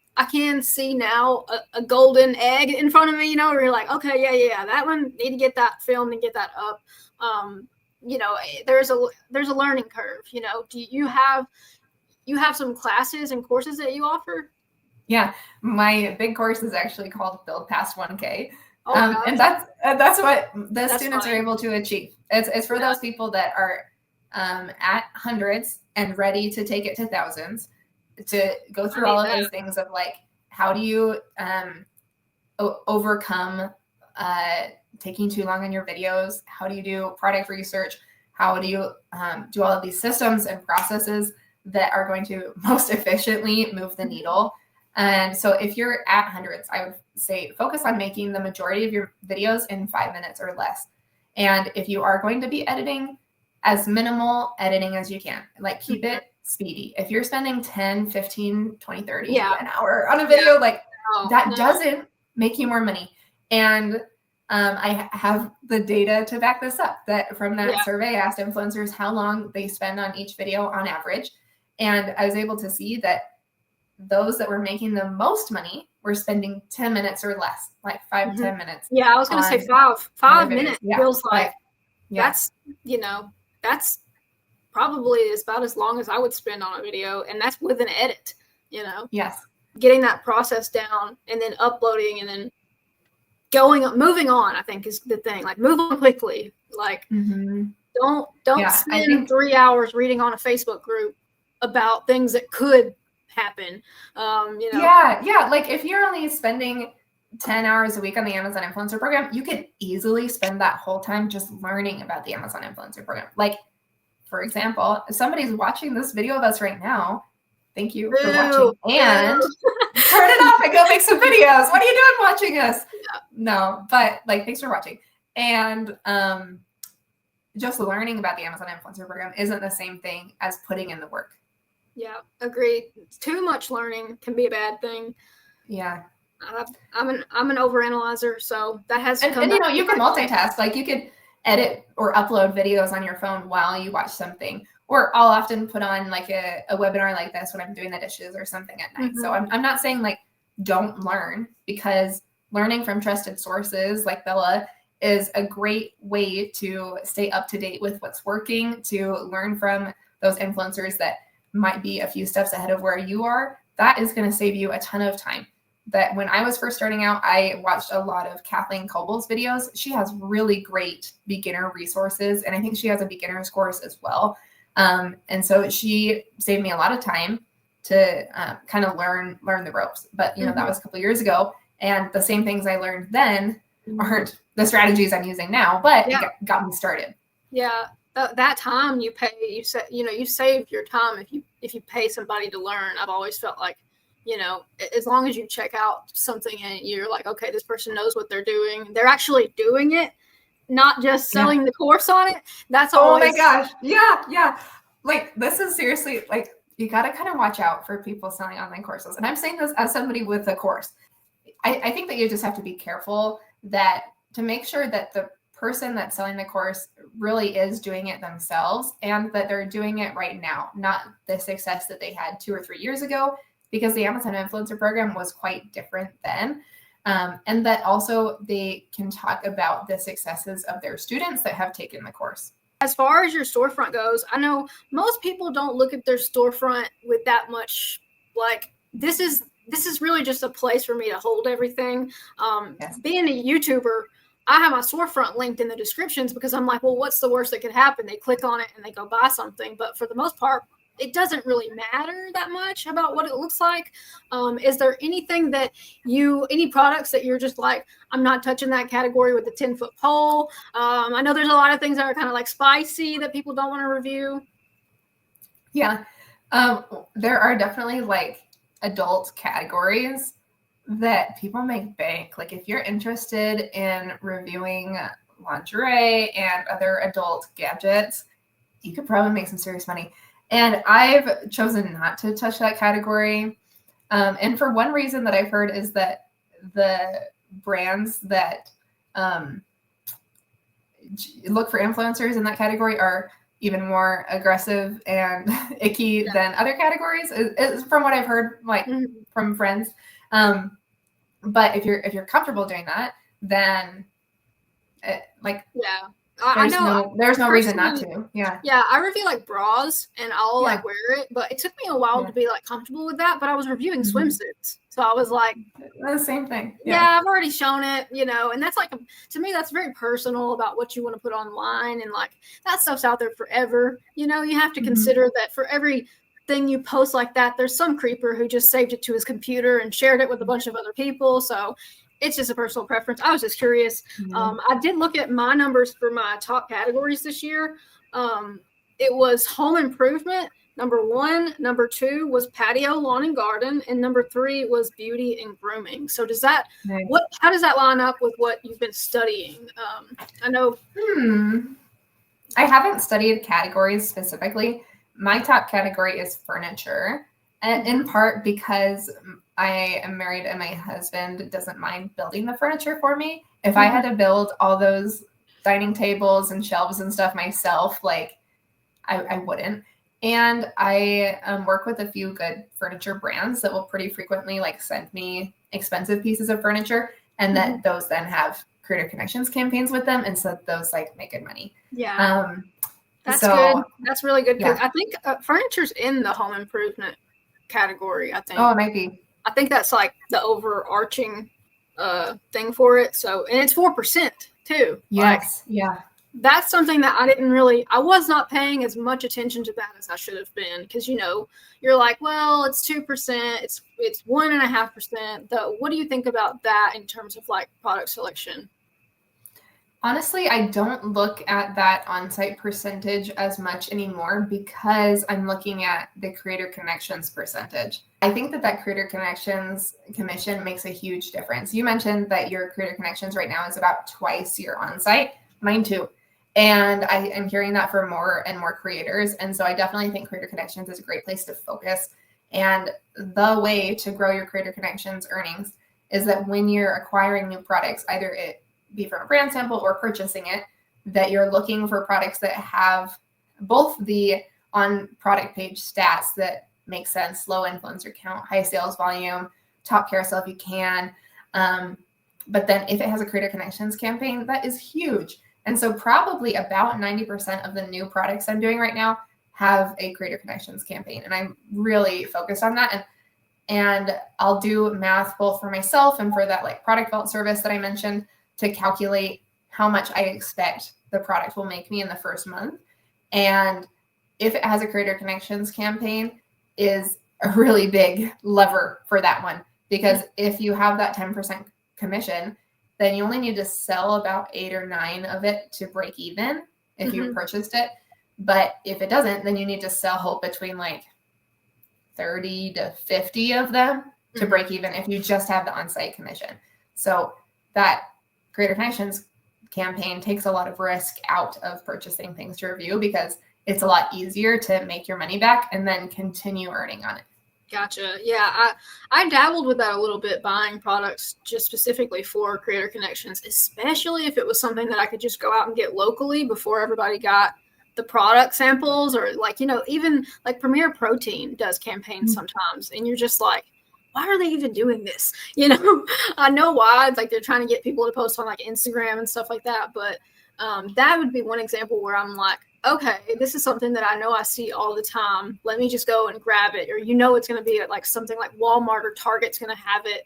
now a golden egg in front of me, where you're like, okay, yeah, that one, need to get that filmed and get that up. There's a learning curve, do you have some classes and courses that you offer? Yeah. My big course is actually called Build Past 1K. And that's what the students are able to achieve. It's for those people that are at hundreds and ready to take it to thousands, to go through all of those things of like, how do you overcome taking too long on your videos? How do you do product research? How do you do all of these systems and processes that are going to most efficiently move the needle? And so if you're at hundreds, I would say focus on making the majority of your videos in 5 minutes or less. And if you are going to be editing, as minimal editing as you can. Like keep it speedy. If you're spending 10, 15, 20, 30, an hour on a video, doesn't make you more money. And I have the data to back this up, that from that survey, I asked influencers how long they spend on each video on average. And I was able to see that those that were making the most money were spending 10 minutes or less, like 5 to 10 minutes. Yeah, I was going to say 5 minutes feels like that's probably about as long as I would spend on a video. And that's with an edit, Yes. Getting that process down and then uploading and then moving on, I think is the thing. Like move on quickly. Like don't spend 3 hours reading on a Facebook group about things that could happen. Yeah. Like if you're only spending 10 hours a week on the Amazon Influencer Program, you could easily spend that whole time just learning about the Amazon Influencer Program. Like, for example, if somebody's watching this video of us right now, thank you for watching. And turn it off and go make some videos. What are you doing watching us? No, but like, thanks for watching. And just learning about the Amazon Influencer Program isn't the same thing as putting in the work. Yeah, agreed. Too much learning can be a bad thing. Yeah. I'm an overanalyzer, so that has to come. And you can multitask. Like you could edit or upload videos on your phone while you watch something. Or I'll often put on like a webinar like this when I'm doing the dishes or something at night. So I'm not saying like don't learn, because learning from trusted sources like Bella is a great way to stay up to date with what's working, to learn from those influencers that might be a few steps ahead of where you are. That is going to save you a ton of time. That when I was first starting out, I watched a lot of Kathleen Cobal's videos. She has really great beginner resources, and I think she has a beginner's course as well. And so she saved me a lot of time to kind of learn the ropes. But that was a couple of years ago, and the same things I learned then aren't the strategies I'm using now, but it got me started. Yeah. That time you save your time if you pay somebody to learn. I've always felt like, as long as you check out something and you're like, okay, this person knows what they're doing. They're actually doing it, not just selling the course on it. That's always. Oh my gosh. Yeah. Like this is seriously like, you got to kind of watch out for people selling online courses. And I'm saying this as somebody with a course. I think that you just have to be careful to make sure that the person that's selling the course really is doing it themselves, and that they're doing it right now, not the success that they had 2 or 3 years ago, because the Amazon Influencer Program was quite different then. And that also they can talk about the successes of their students that have taken the course. As far as your storefront goes, I know most people don't look at their storefront with that much, like, this is really just a place for me to hold everything. Being a YouTuber, I have my storefront linked in the descriptions because I'm like, well, what's the worst that could happen? They click on it and they go buy something. But for the most part, it doesn't really matter that much about what it looks like. Is there anything that any products that you're just like, I'm not touching that category with the 10-foot pole? I know there's a lot of things that are kind of like spicy that people don't want to review. Yeah. There are definitely like adult categories that people make bank. Like if you're interested in reviewing lingerie and other adult gadgets, you could probably make some serious money. And I've chosen not to touch that category. And for one reason that I've heard is that the brands that look for influencers in that category are even more aggressive and icky than other categories, is from what I've heard, like from friends. But if you're comfortable doing that, then there's no reason not to. Yeah, I review like bras and I'll like wear it, but it took me a while to be like comfortable with that. But I was reviewing swimsuits, so I was like, the same thing. Yeah, I've already shown it, and that's like, to me, that's very personal about what you want to put online, and like that stuff's out there forever. You have to consider that for every thing you post like that, there's some creeper who just saved it to his computer and shared it with a bunch of other people. So it's just a personal preference. I was just curious. I did look at my numbers for my top categories this year. It was home improvement, number 1. Number 2 was patio, lawn, and garden. And number 3 was beauty and grooming. So how does that line up with what you've been studying? I know. I haven't studied categories specifically. My top category is furniture, and in part because I am married and my husband doesn't mind building the furniture for me. If I had to build all those dining tables and shelves and stuff myself, like I wouldn't. And I work with a few good furniture brands that will pretty frequently like send me expensive pieces of furniture, and that those then have Creator Connections campaigns with them, and so those like make good money. Yeah. That's good. That's really good. Yeah. I think furniture's in the home improvement category, I think. Oh, it might be. I think that's like the overarching thing for it. So, and it's 4% too. Yes. Yeah. That's something that I was not paying as much attention to that as I should have been. Because, you're like, well, it's 2%, it's 1.5%. What do you think about that in terms of like product selection? Honestly, I don't look at that on-site percentage as much anymore because I'm looking at the Creator Connections percentage. I think that Creator Connections commission makes a huge difference. You mentioned that your Creator Connections right now is about twice your on-site. Mine too. And I am hearing that from more and more creators. And so I definitely think Creator Connections is a great place to focus. And the way to grow your Creator Connections earnings is that when you're acquiring new products, either it be from a brand sample or purchasing it, that you're looking for products that have both the on product page stats that make sense, low influencer count, high sales volume, top carousel if you can. But then if it has a Creator Connections campaign, that is huge. And so probably about 90% of the new products I'm doing right now have a Creator Connections campaign. And I'm really focused on that. And I'll do math both for myself and for that like product vault service that I mentioned to calculate how much I expect the product will make me in the first month. And if it has a Creator Connections campaign is a really big lever for that one. Because if you have that 10% commission, then you only need to sell about 8 or 9 of it to break even if you purchased it. But if it doesn't, then you need to sell between like 30 to 50 of them to break even if you just have the on-site commission. So that Creator Connections campaign takes a lot of risk out of purchasing things to review because it's a lot easier to make your money back and then continue earning on it. Gotcha. Yeah, I dabbled with that a little bit, buying products just specifically for Creator Connections, especially if it was something that I could just go out and get locally before everybody got the product samples, or even like Premier Protein does campaigns sometimes, and you're just like, why are they even doing this? I know why. It's like they're trying to get people to post on like Instagram and stuff like that. But that would be one example where I'm like, okay, this is something that I know I see all the time. Let me just go and grab it. Or it's going to be at like something like Walmart or Target's going to have it.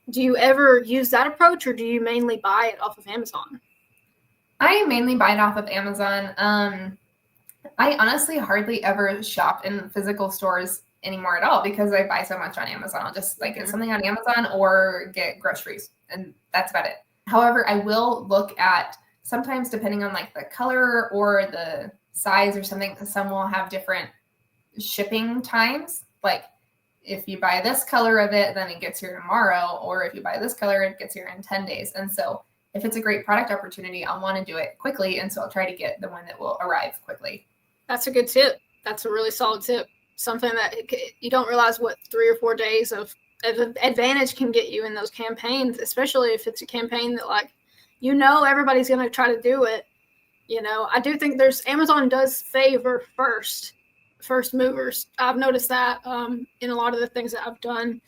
Do you ever use that approach, or do you mainly buy it off of Amazon? I mainly buy it off of Amazon. I honestly hardly ever shop in physical stores anymore at all because I buy so much on Amazon. I'll just like get something on Amazon or get groceries, and that's about it. However, I will look at sometimes depending on like the color or the size or something, some will have different shipping times. Like if you buy this color of it, then it gets here tomorrow, or if you buy this color, it gets here in 10 days. And so if it's a great product opportunity, I'll want to do it quickly. And so I'll try to get the one that will arrive quickly. That's a good tip. That's a really solid tip. Something that you don't realize what 3 or 4 days of advantage can get you in those campaigns, especially if it's a campaign that like, everybody's going to try to do it. I do think Amazon does favor first movers. I've noticed that in a lot of the things that I've done.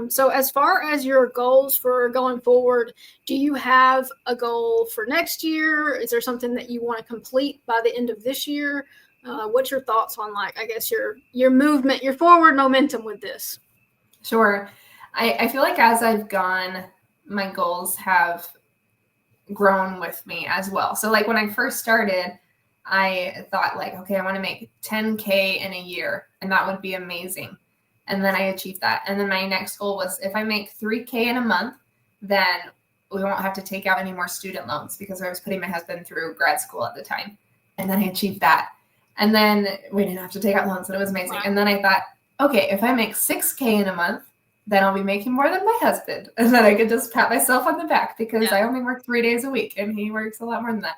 So as far as your goals for going forward, do you have a goal for next year? Is there something that you want to complete by the end of this year? What's your thoughts on your movement, your forward momentum with this? Sure. I feel like as I've gone, my goals have grown with me as well. So like when I first started, I thought like, okay, I want to make 10K in a year, and that would be amazing. And then I achieved that. And then my next goal was if I make 3K in a month, then we won't have to take out any more student loans because I was putting my husband through grad school at the time. And then I achieved that. And then we didn't have to take out loans, and it was amazing. Wow. And then I thought, okay, if I make 6K in a month, then I'll be making more than my husband. And then I could just pat myself on the back because I only work 3 days a week and he works a lot more than that.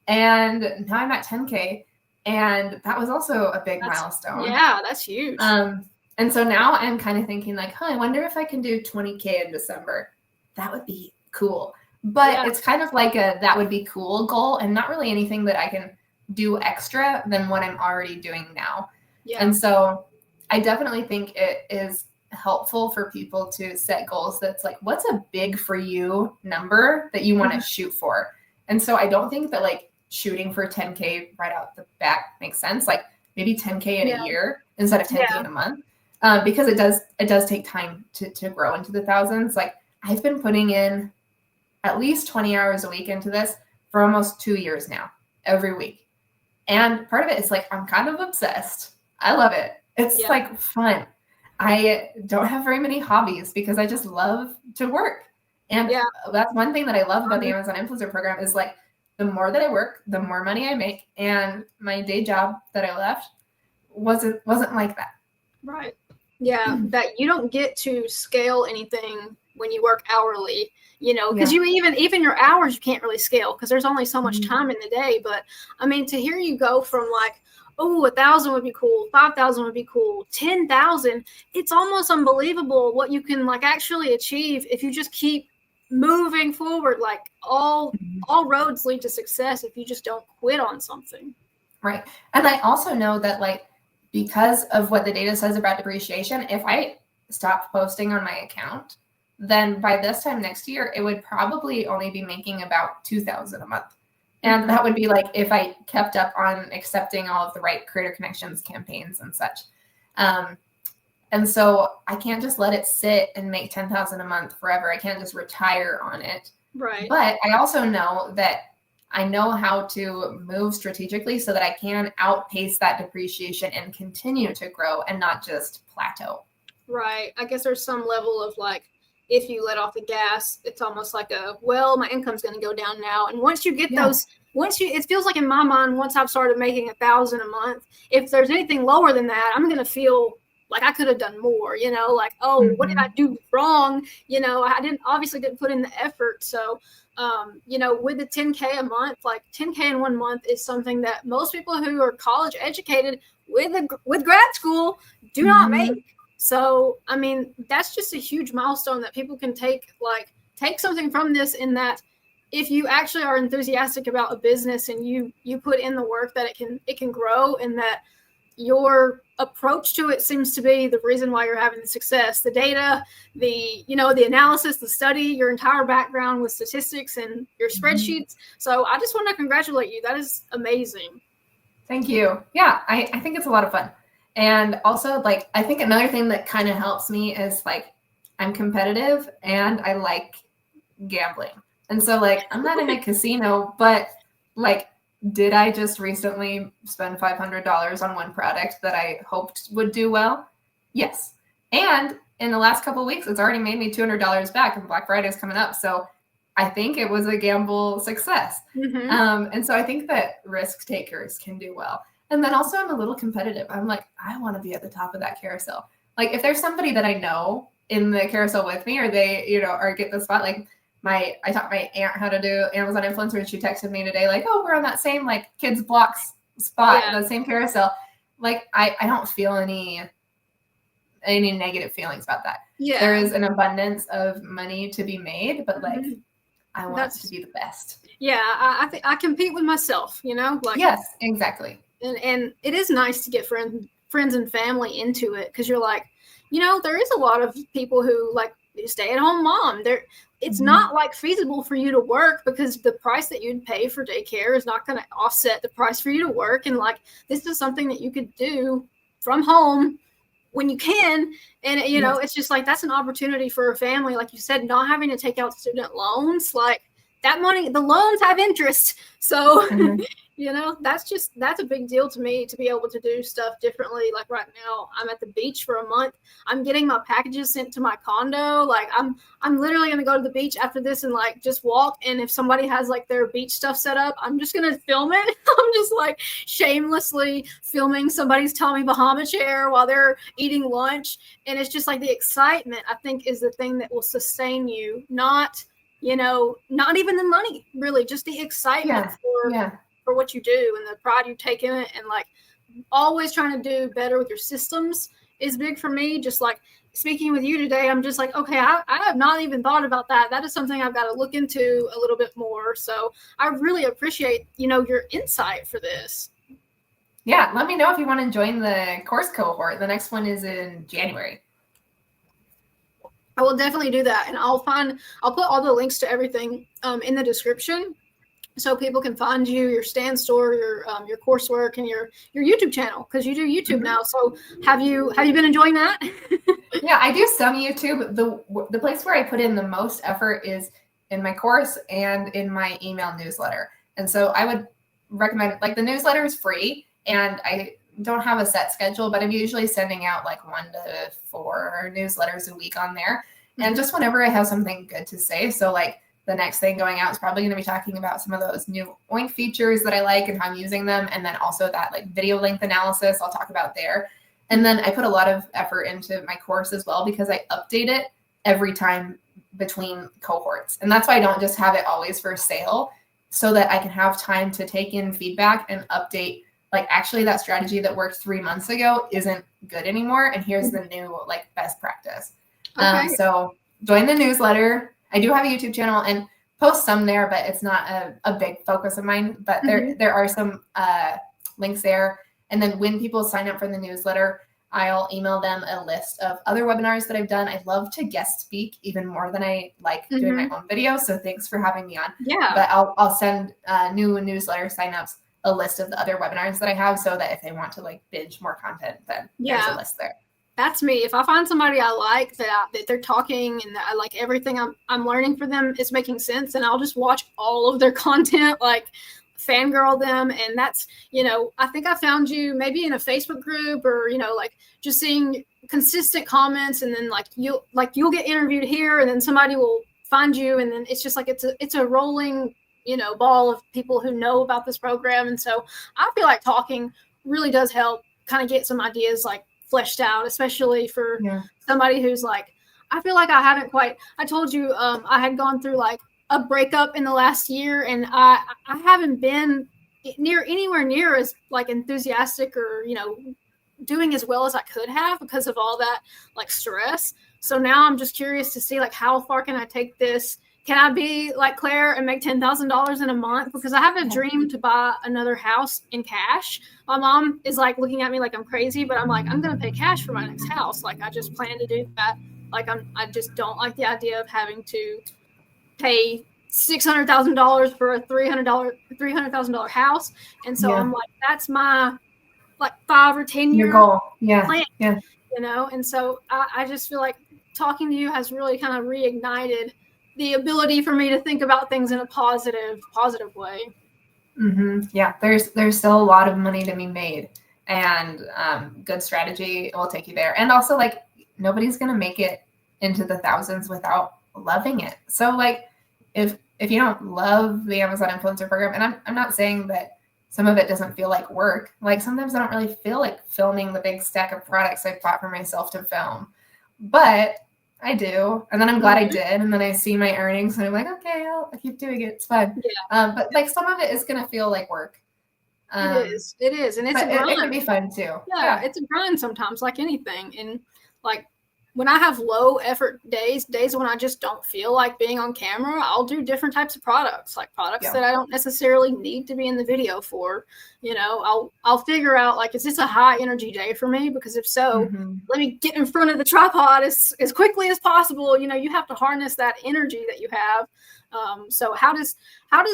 And now I'm at 10K, and that was also a big milestone. Yeah, that's huge. And so now I'm kind of thinking like, I wonder if I can do 20K in December. That would be cool. But it's kind of like that would be cool goal, and not really anything that I can do extra than what I'm already doing now. Yeah. And so I definitely think it is helpful for people to set goals that's like, what's a big for you number that you want to shoot for? And so I don't think that like shooting for 10K right out the back makes sense. Like maybe 10K in a year instead of 10K in a month, because it does take time to grow into the thousands. Like I've been putting in at least 20 hours a week into this for almost 2 years now, every week. And part of it is like, I'm kind of obsessed. I love it. It's like fun. I don't have very many hobbies because I just love to work. And that's one thing that I love about the Amazon Influencer Program is like, the more that I work, the more money I make. And my day job that I left wasn't like that. Right. Yeah. That you don't get to scale anything when you work hourly, because you even your hours, you can't really scale because there's only so much time in the day. But I mean, to hear you go from like, 1,000 would be cool, 5,000 would be cool, 10,000, it's almost unbelievable what you can like actually achieve if you just keep moving forward. Like all roads lead to success if you just don't quit on something. Right. And I also know that like, because of what the data says about depreciation, if I stopped posting on my account, then by this time next year, it would probably only be making about 2,000 a month. And that would be like if I kept up on accepting all of the right Creator Connections campaigns and such. And so I can't just let it sit and make 10,000 a month forever. I can't just retire on it. Right. But I also know that I know how to move strategically so that I can outpace that depreciation and continue to grow and not just plateau. Right. I guess there's some level of like, if you let off the gas, it's almost like my income's going to go down now. And once you get it feels like in my mind, once I've started making 1,000 a month, if there's anything lower than that, I'm going to feel like I could have done more, like, what did I do wrong? I didn't put in the effort. So, with the 10K a month, like 10K in 1 month is something that most people who are college educated with grad school do not make. So, I mean, that's just a huge milestone that people can take something from this, in that if you actually are enthusiastic about a business and you put in the work, that it can grow, and that your approach to it seems to be the reason why you're having the success. The data, the analysis, the study, your entire background with statistics and your spreadsheets. So I just want to congratulate you. That is amazing. Thank you. Yeah, I think it's a lot of fun. And also, like, I think another thing that kind of helps me is like, I'm competitive and I like gambling. And so like, I'm not in a casino, but like did I just recently spend $500 on one product that I hoped would do well? Yes. And in the last couple of weeks, it's already made me $200 back, and Black Friday is coming up. So I think it was a gamble success. And so I think that risk takers can do well. And then also I'm a little competitive. I'm like, I want to be at the top of that carousel. Like if there's somebody that I know in the carousel with me, or they, or get the spot, like I taught my aunt how to do Amazon influencer, and she texted me today, like, oh, we're on that same like kids blocks spot, the same carousel. Like I don't feel any negative feelings about that. Yeah. There is an abundance of money to be made, but like I want to be the best. Yeah, I think I compete with myself, like yes, exactly. And it is nice to get friends and family into it, because you're like, there is a lot of people who like stay-at-home mom. It's not like feasible for you to work, because the price that you'd pay for daycare is not going to offset the price for you to work. And like, this is something that you could do from home when you can. And, it's just like, that's an opportunity for a family. Like you said, not having to take out student loans, like that money, the loans have interest. So, that's a big deal to me, to be able to do stuff differently. Like right now, I'm at the beach for a month. I'm getting my packages sent to my condo. Like I'm literally going to go to the beach after this and like just walk. And if somebody has like their beach stuff set up, I'm just going to film it. I'm just like shamelessly filming somebody's Tommy Bahama chair while they're eating lunch. And it's just like the excitement, I think, is the thing that will sustain you. Not even the money, really, just the excitement for what you do and the pride you take in it, and like always trying to do better with your systems is big for me. Just like speaking with you today, I'm just like, okay, I have not even thought about that. That is something I've got to look into a little bit more. So I really appreciate, your insight for this. Yeah. Let me know if you want to join the course cohort. The next one is in January. I will definitely do that. And I'll put all the links to everything in the description, so people can find you, your Stan Store, your coursework, and your YouTube channel, because you do YouTube now. So have you been enjoying that? Yeah, I do some YouTube. The place where I put in the most effort is in my course and in my email newsletter. And so I would recommend, like, the newsletter is free, and I don't have a set schedule, but I'm usually sending out like 1 to 4 newsletters a week on there. And just whenever I have something good to say. So like, the next thing going out is probably going to be talking about some of those new Oink features that I like and how I'm using them. And then also that like video length analysis I'll talk about there. And then I put a lot of effort into my course as well, because I update it every time between cohorts. And that's why I don't just have it always for sale, so that I can have time to take in feedback and update, like, actually that strategy that worked 3 months ago isn't good anymore. And here's the new like best practice. Okay. So join the newsletter. I do have a YouTube channel and post some there, but it's not a big focus of mine. But there are some links there. And then when people sign up for the newsletter, I'll email them a list of other webinars that I've done. I love to guest speak even more than I like doing my own videos. So thanks for having me on. Yeah. But I'll send new newsletter signups a list of the other webinars that I have, so that if they want to like binge more content, then there's a list there. That's me. If I find somebody I like, that they're talking and that I like everything I'm learning from them, it's making sense, and I'll just watch all of their content, like fangirl them. And that's, I think I found you maybe in a Facebook group, or, like just seeing consistent comments, and then like you'll get interviewed here, and then somebody will find you, and then it's just like it's a rolling, ball of people who know about this program. And so I feel like talking really does help kind of get some ideas like fleshed out, especially for somebody who's like, I feel like I told you I had gone through like a breakup in the last year, and I haven't been anywhere near as like enthusiastic or doing as well as I could have, because of all that like stress. So now I'm just curious to see like, how far can I take this? Can I be like Claire and make $10,000 in a month? Because I have a dream to buy another house in cash. My mom is like looking at me like I'm crazy, but I'm like, I'm going to pay cash for my next house. Like, I just plan to do that. Like, I just don't like the idea of having to pay $600,000 for a $300,000 house. And so I'm like, that's my like 5 or 10 year goal. Plan, And so I just feel like talking to you has really kind of reignited the ability for me to think about things in a positive way. Yeah, there's still a lot of money to be made, and good strategy will take you there. And also, like, nobody's gonna make it into the thousands without loving it. So, like, if you don't love the Amazon influencer program, and I'm not saying that some of it doesn't feel like work. Like, sometimes I don't really feel like filming the big stack of products I bought for myself to film, but I do. And then I'm glad I did. And then I see my earnings and I'm like, okay, I'll keep doing it. It's fun. Yeah. But like, some of it is going to feel like work. It is. And it's a grind. It can be fun too. Yeah, it's a grind sometimes, like anything. And like, when I have low effort days when I just don't feel like being on camera, I'll do different types of products, like products that I don't necessarily need to be in the video for. You know, I'll figure out, like, is this a high energy day for me? Because if so, let me get in front of the tripod as quickly as possible. You know, you have to harness that energy that you have. So how does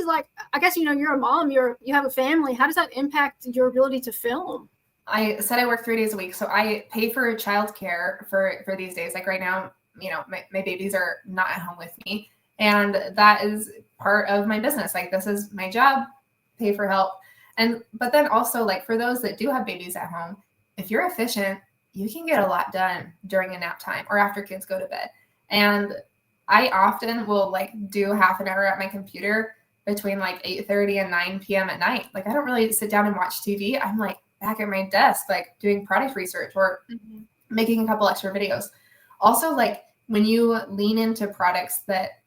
like, I guess, you know, you're a mom, you have a family. How does that impact your ability to film? I said I work 3 days a week, so I pay for childcare for these days. Like right now, you know, my babies are not at home with me, and that is part of my business. Like, this is my job, pay for help. But then also, like, for those that do have babies at home, if you're efficient, you can get a lot done during a nap time or after kids go to bed. And I often will, like, do half an hour at my computer between like 8:30 and 9 p.m. at night. Like, I don't really sit down and watch TV. I'm like back at my desk, like doing product research or making a couple extra videos. Also, like, when you lean into products that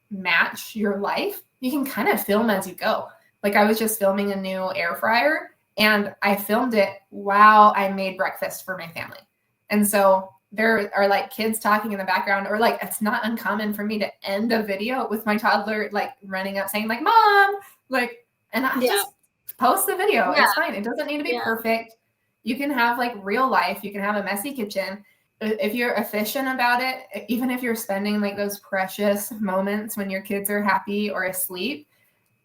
match your life, you can kind of film as you go. Like, I was just filming a new air fryer, and I filmed it while I made breakfast for my family. And so there are like kids talking in the background, or like, it's not uncommon for me to end a video with my toddler like running up saying like, "Mom," like, and I just post the video. It's fine. It doesn't need to be perfect. You can have like real life. You can have a messy kitchen. If you're efficient about it, even if you're spending like those precious moments when your kids are happy or asleep,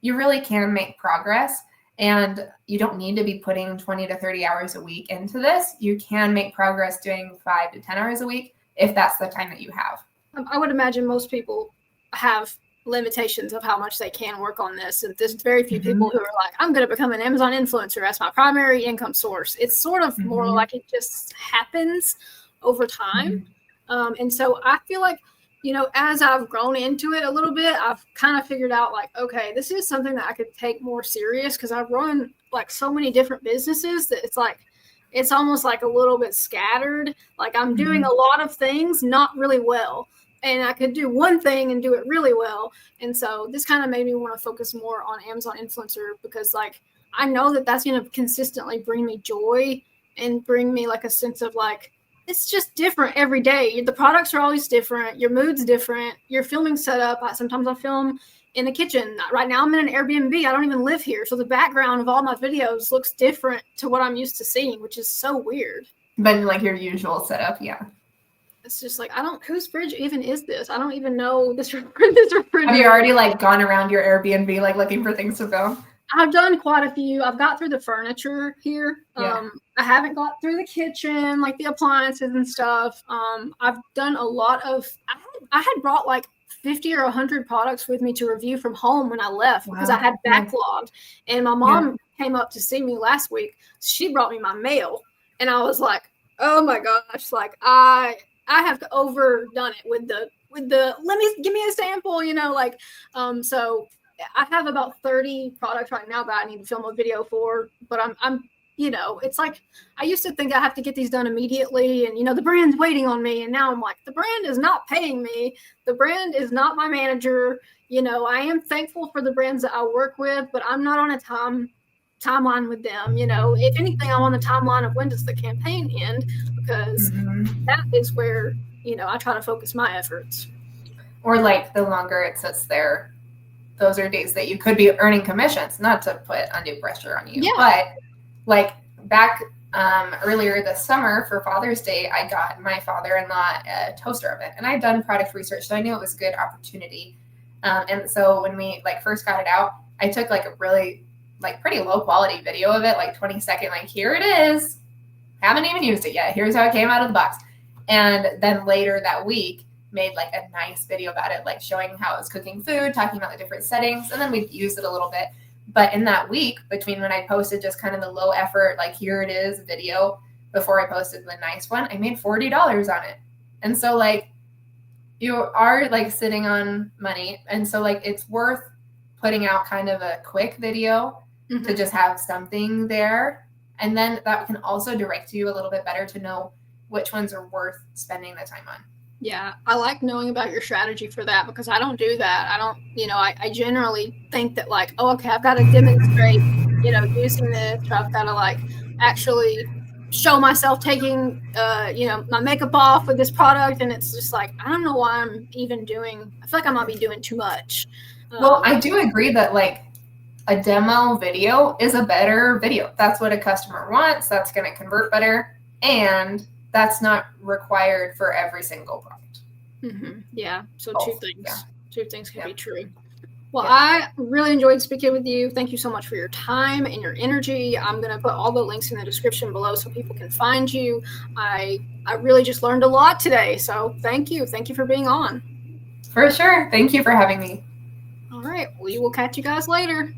you really can make progress. And you don't need to be putting 20 to 30 hours a week into this. You can make progress doing 5 to 10 hours a week if that's the time that you have. I would imagine most people have limitations of how much they can work on this, and there's very few people who are like, I'm going to become an Amazon influencer as my primary income source. It's sort of more like it just happens over time. And so I feel like, you know, as I've grown into it a little bit, I've kind of figured out like, okay, this is something that I could take more serious, because I've run like so many different businesses that it's like, it's almost like a little bit scattered. Like, I'm doing a lot of things not really well, and I could do one thing and do it really well. And so this kind of made me want to focus more on Amazon influencer, because like, I know that that's going to consistently bring me joy and bring me like a sense of like, it's just different every day. The products are always different. Your mood's different. Your filming setup. Sometimes I film in the kitchen. Right now I'm in an Airbnb. I don't even live here. So the background of all my videos looks different to what I'm used to seeing, which is so weird. But like your usual setup, yeah. It's just like, whose fridge even is this? I don't even know this refrigerator. Have you already like gone around your Airbnb like looking for things to film? I've done quite a few. I've got through the furniture here. I haven't got through the kitchen, like the appliances and stuff. I've done a lot of, I had brought like 50 or 100 products with me to review from home when I left, because I had backlogged. And my mom came up to see me last week. She brought me my mail, and I was like, oh my gosh, like I have overdone it with the give me a sample, you know, like, so I have about 30 products right now that I need to film a video for, but I'm, you know, it's like, I used to think I have to get these done immediately, and, you know, the brand's waiting on me. And now I'm like, the brand is not paying me. The brand is not my manager. You know, I am thankful for the brands that I work with, but I'm not on a timeline with them. You know, if anything, I'm on the timeline of when does the campaign end, because that is where, you know, I try to focus my efforts. Or like, the longer it sits there, those are days that you could be earning commissions, not to put undue pressure on you. But like back earlier this summer for Father's Day, I got my father-in-law a toaster oven, and I'd done product research, so I knew it was a good opportunity. And so when we like first got it out, I took like a really like pretty low quality video of it, like 20-second, like, here it is. Haven't even used it yet. Here's how it came out of the box. And then later that week, made like a nice video about it, like showing how it was cooking food, talking about the different settings, and then we used it a little bit. But in that week between when I posted just kind of the low effort, like here it is video, before I posted the nice one, I made $40 on it. And so like you are like sitting on money. And so like it's worth putting out kind of a quick video to just have something there. And then that can also direct you a little bit better to know which ones are worth spending the time on. Yeah, I like knowing about your strategy for that because I don't do that. I don't, I generally think that like, oh, okay, I've got to demonstrate, using this, or I've got to like actually show myself taking, my makeup off with this product. And it's just like, I don't know why I'm even I feel like I might be doing too much. Well, I do agree that like a demo video is a better video. That's what a customer wants. That's going to convert better. And that's not required for every single product. Yeah. So two things can be true. Well, Yeah. I really enjoyed speaking with you. Thank you so much for your time and your energy. I'm going to put all the links in the description below so people can find you. I really just learned a lot today. So thank you. Thank you for being on. For sure. Thank you for having me. All right. We will catch you guys later.